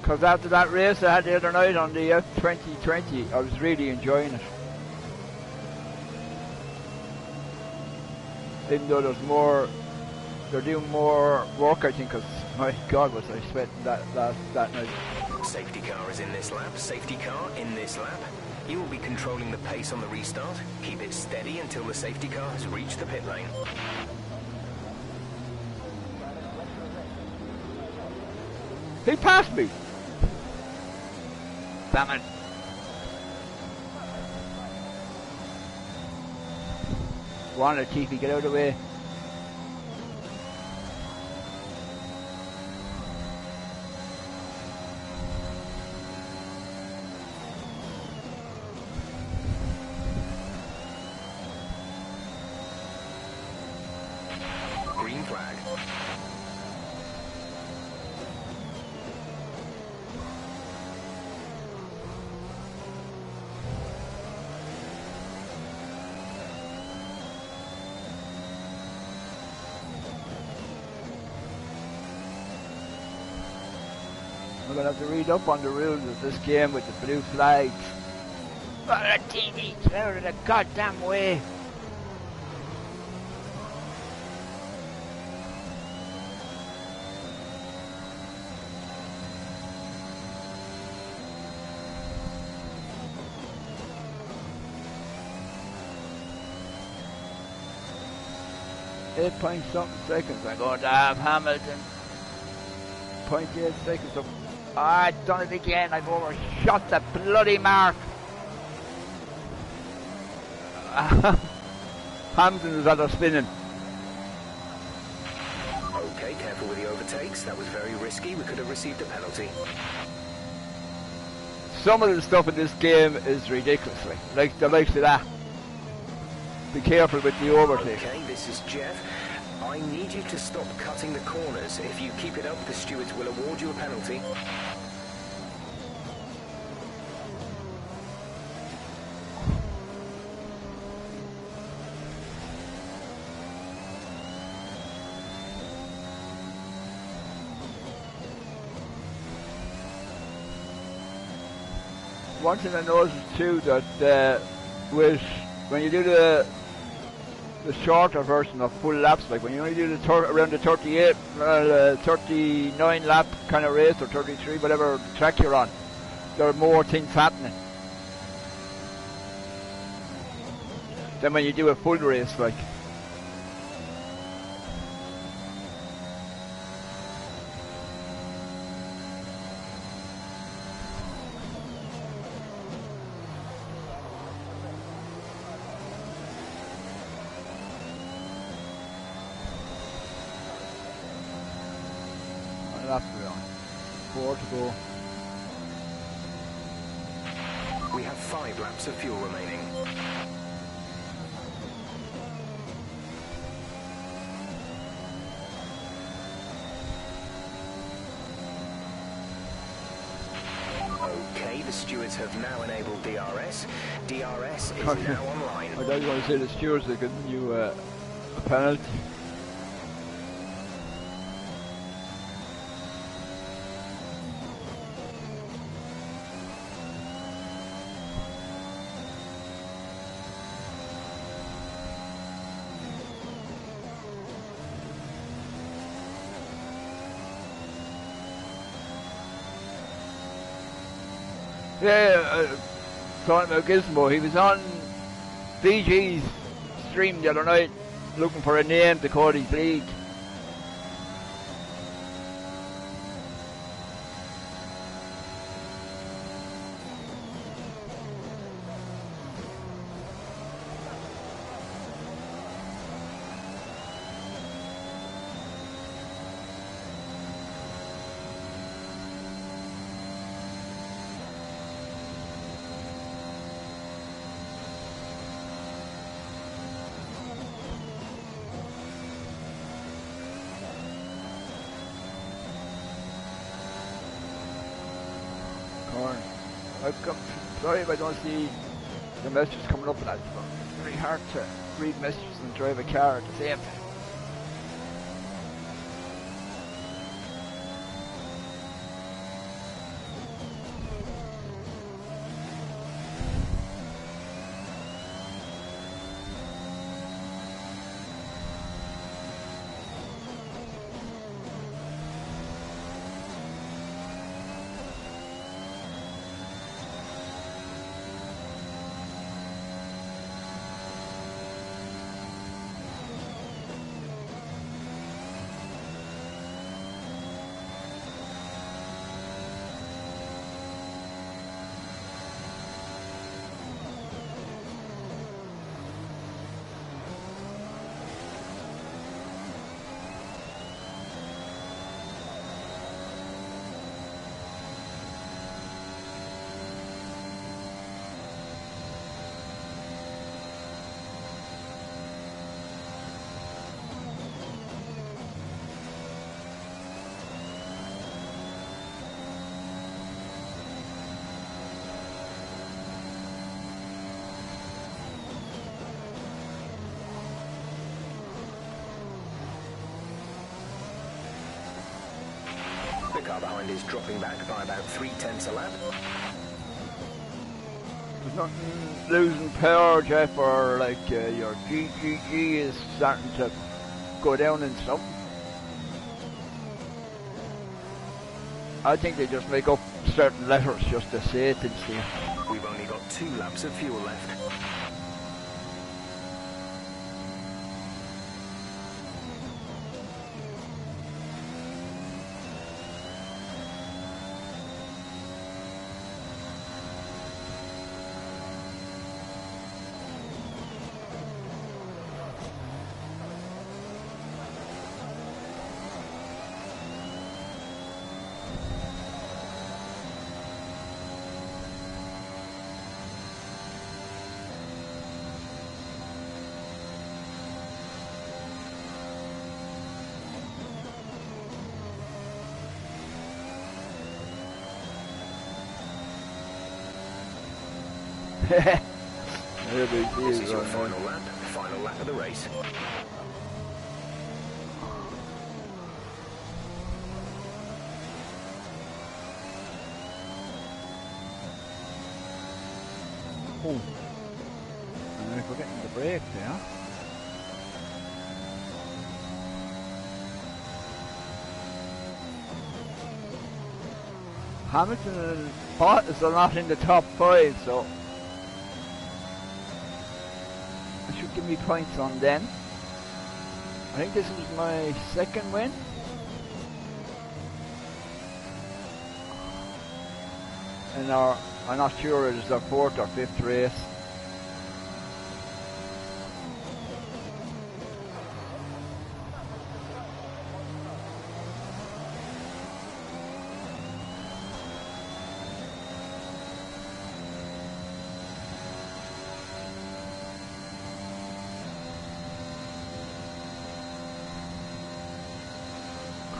Because after that race I had the other night on the F2020, I was really enjoying it. Even though there's more, they're doing more work, I think, because my God was I sweating that night. Safety car is in this lap. Safety car in this lap. You will be controlling the pace on the restart. Keep it steady until the safety car has reached the pit lane. He passed me! Damn it. Go on, Latifi, get out of the way. Green flag. I'm going to have to read up on the rules of this game with the blue flags. But the TV's out of the goddamn way. .8 seconds. I go, damn, Hamilton. 0.8 seconds up. Ah, I've done it again. I've overshot the bloody mark. Hamilton was at her spinning. Okay, careful with the overtakes. That was very risky. We could have received a penalty. Some of the stuff in this game is ridiculous. Like the likes of that. Be careful with the overtake. Okay, this is Jeff. I need you to stop cutting the corners. If you keep it up, the stewards will award you a penalty. One thing I noticed too that when you do the shorter version of full laps, like when you only do the around the 38, 39 lap kind of race, or 33, whatever track you're on, there are more things happening than when you do a full race, like. laps are we on? 4 to go. We have 5 laps of fuel remaining. Okay, the stewards have now enabled DRS. DRS is now online. I thought you were going to say the stewards are giving you a penalty. Yeah, talking about Gizmo, he was on VG's stream the other night looking for a name to call his league. Sorry if I don't see the messages coming up, lads, but it's very hard to read messages and drive a car at the same time. The car behind is dropping back by about 3/10 a lap. There's nothing losing power, Jeff, or like your GGG is starting to go down in something. I think they just make up certain letters just to say it instead. We've only got 2 laps of fuel left. This is your final lap of the race. Oh, and we're forgetting the brake there. Hamilton and Bottas are not in the top 5, so that should give me points on them. I think this is my second win. And I'm not sure it is our 4th or 5th race.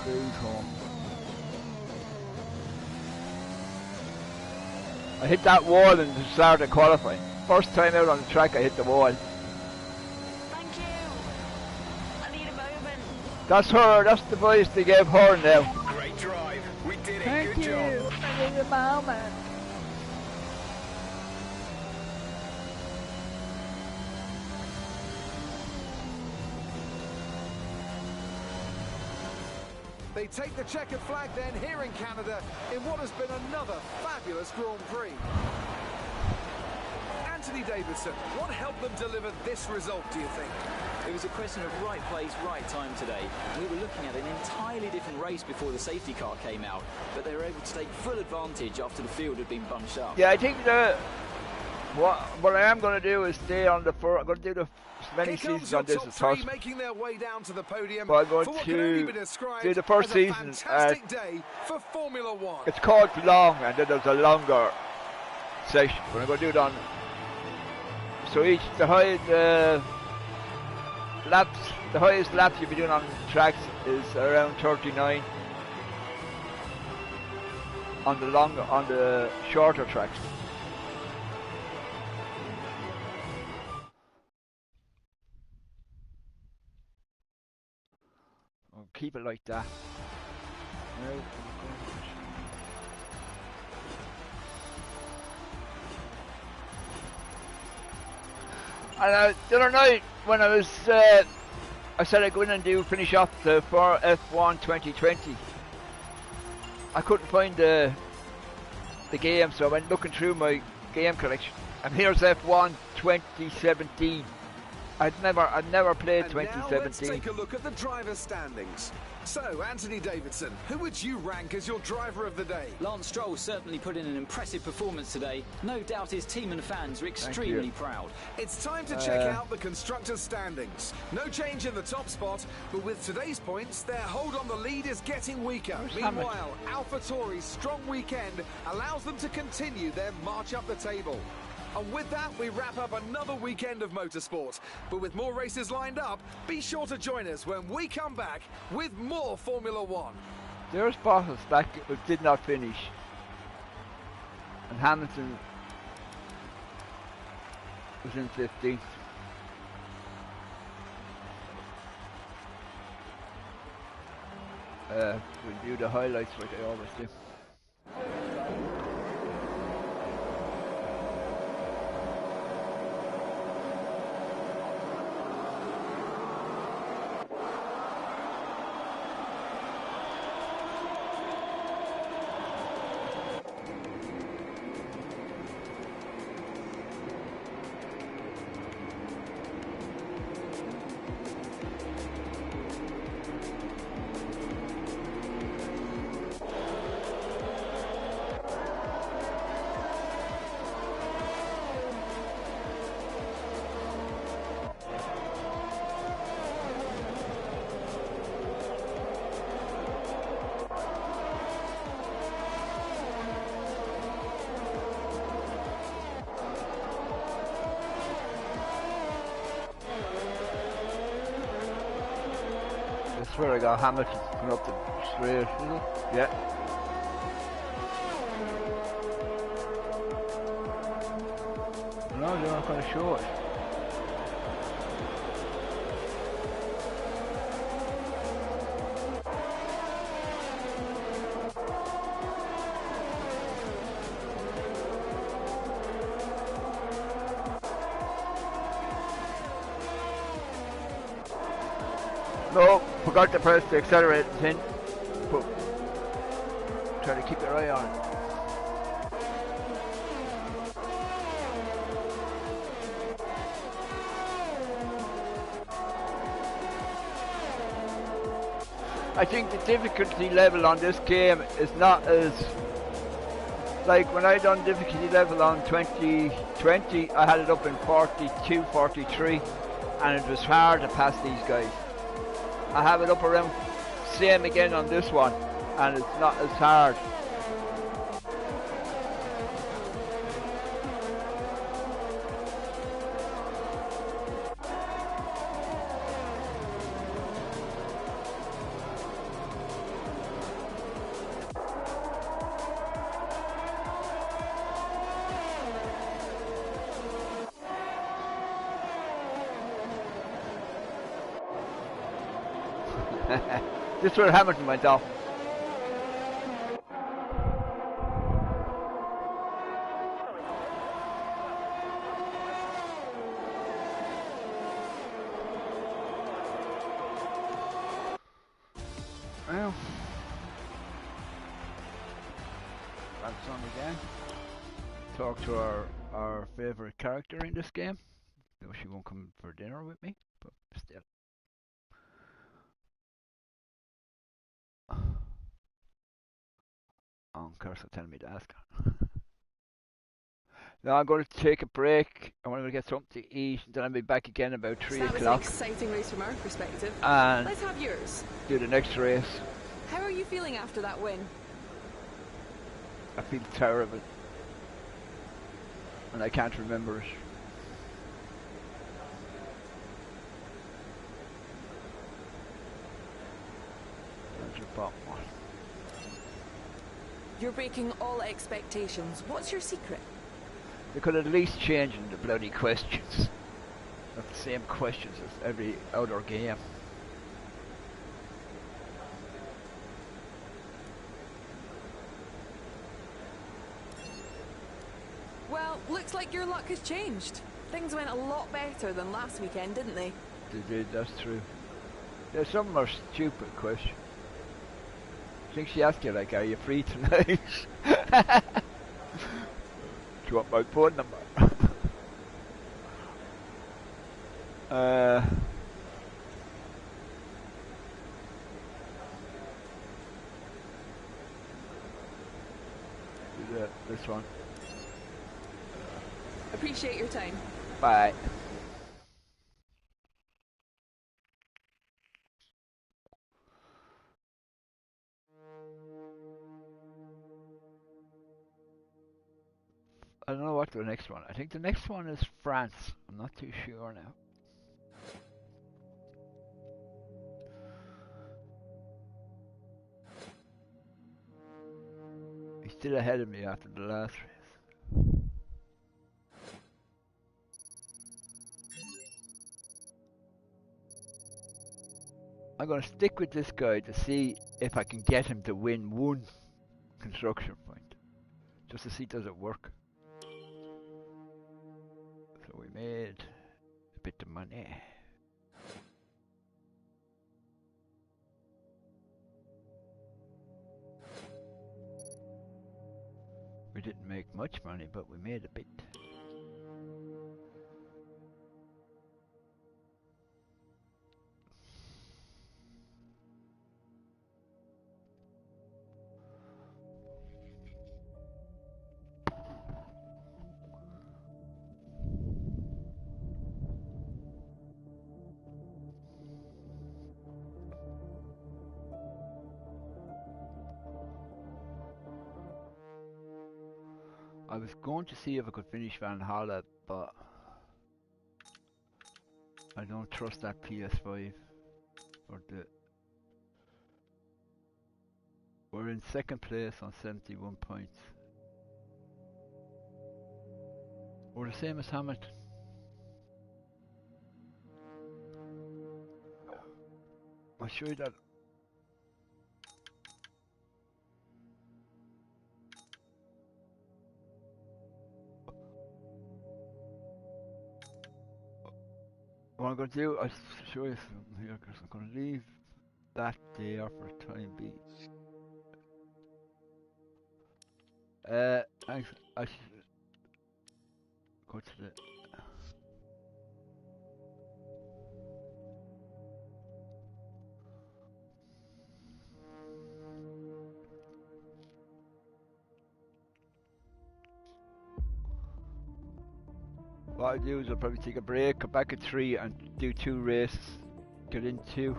cruise home. I hit that wall in the start of qualifying. First time out on the track I hit the wall. Thank you. I need a moment. That's her, that's the voice they gave her now. Great drive. We did it. Thank Good you. job. I need a moment. They take the checkered flag then here in Canada in what has been another fabulous Grand Prix. Anthony Davidson, what helped them deliver this result, do you think? It was a question of right place, right time today. We were looking at an entirely different race before the safety car came out, but they were able to take full advantage after the field had been bunched up. Yeah, I think what I am going to do is stay on the I'm going to do as many seasons on this as possible. Making their way down to the podium. But I'm going for what to can only be described do the first as a season. fantastic day for Formula One. It's called long, and then there's a longer session. But I'm going to do it on. So the highest laps you'll be doing on tracks is around 39. On the shorter tracks. I'll keep it like that. No. And the other night when I was, I said I'd go in and finish off the F1 2020. I couldn't find the game, so I went looking through my game collection, and here's F1 2017. I'd never played And 2017. now let's take a look at the driver's standings. So, Anthony Davidson, who would you rank as your driver of the day? Lance Stroll certainly put in an impressive performance today. No doubt his team and fans are extremely proud. It's time to check out the constructors' standings. No change in the top spot, but with today's points, their hold on the lead is getting weaker. Meanwhile, AlphaTauri's strong weekend allows them to continue their march up the table. And with that, we wrap up another weekend of motorsport. But with more races lined up, be sure to join us when we come back with more Formula One. There's Bottas back, but did not finish. And Hamilton was in 15th. We'll do the highlights like I always do. I swear I got Hamilton coming up the straight, is it? Yeah. No, they're not going to show it. No, forgot to press the accelerator pin. But try to keep your eye on it. I think the difficulty level on this game is not as like when I done difficulty level on 2020. I had it up in 42, 43, and it was hard to pass these guys. I have it up around same again on this one, and it's not as hard. Just where Hamilton went off. Well, that's on again. Talk to our favourite character in this game. Though she won't come for dinner with me, but still. Oh, of course, they're telling me to ask her. Now I'm going to take a break. I'm going to get something to eat, and then I'll be back again about 3 So that was an o'clock. exciting race from our perspective. And Let's have yours. do the next race. How are you feeling after that win? I feel terrible. And I can't remember it. That's your bottom one. You're breaking all expectations. What's your secret? They could at least change in the bloody questions. Not the same questions as every other game. Well, looks like your luck has changed. Things went a lot better than last weekend, didn't they? They did, that's true. Yeah, some of them are stupid questions. I think she asked you, like, are you free tonight? Do you want my phone number? This one. Appreciate your time. Bye. I don't know what the next one. I think the next one is France. I'm not too sure now. He's still ahead of me after the last race. I'm going to stick with this guy to see if I can get him to win one construction point. Just to see does it work. So we made a bit of money. We didn't make much money, but we made a bit. I was going to see if I could finish Van Holla, but I don't trust that PS5 or the. We're in second place on 71 points. We're the same as Hamilton. I'll show you that. What I'm going to do, I'll show you something here because I'm going to leave that there for the time being. I should go to the. What I'll do is I'll probably take a break, come back at 3 and do 2 races. Get in 2,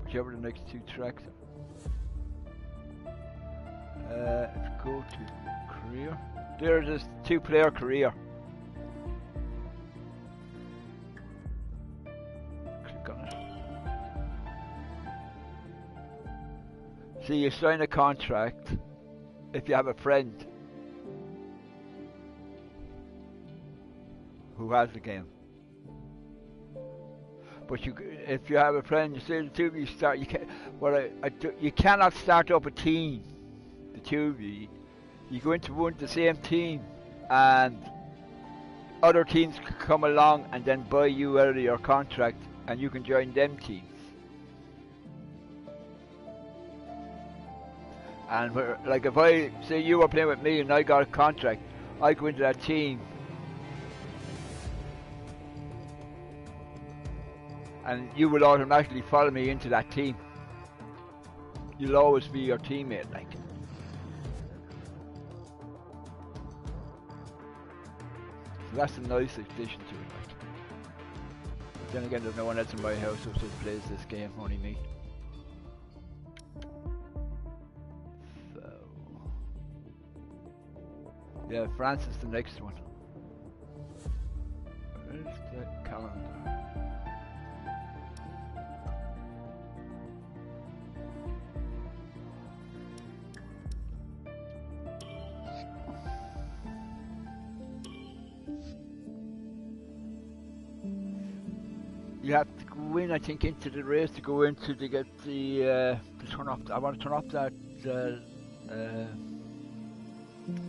whichever the next 2 tracks are. Let's go to career. There's this 2-player career. Click on it. See, you sign a contract if you have a friend who has the game. But if you have a friend, you say the two of you start. You can. You cannot start up a team. The two of you. You go into the same team, and other teams can come along and then buy you out of your contract, and you can join them teams. And like if I say you were playing with me and I got a contract, I go into that team, and you will automatically follow me into that team. You'll always be your teammate, like. So that's a nice addition to it, like. But then again, there's no one else in my house who plays this game, only me. So, yeah, France is the next one. Where's the calendar? You have to go in, I think, into the race to go into to get the to turn off. I want to turn off that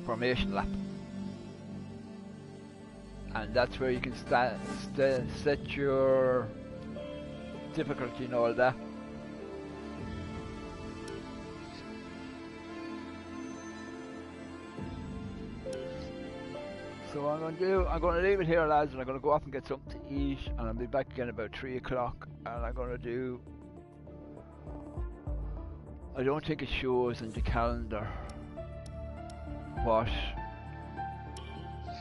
formation lap, and that's where you can set your difficulty and all that. So what I'm going to leave it here, lads, and I'm going to go off and get something to eat, and I'll be back again about 3 o'clock, and I'm going to do... I don't think it shows in the calendar what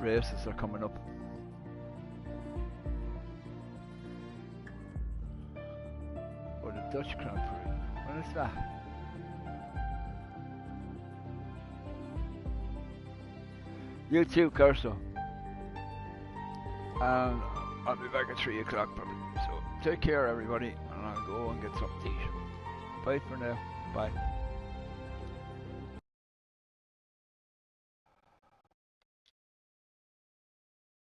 races are coming up. Or the Dutch Grand Prix. When is that? You too, Curso. And I'll be back at 3 o'clock probably. So take care, everybody, and I'll go and get something to eat. Bye for now. Bye.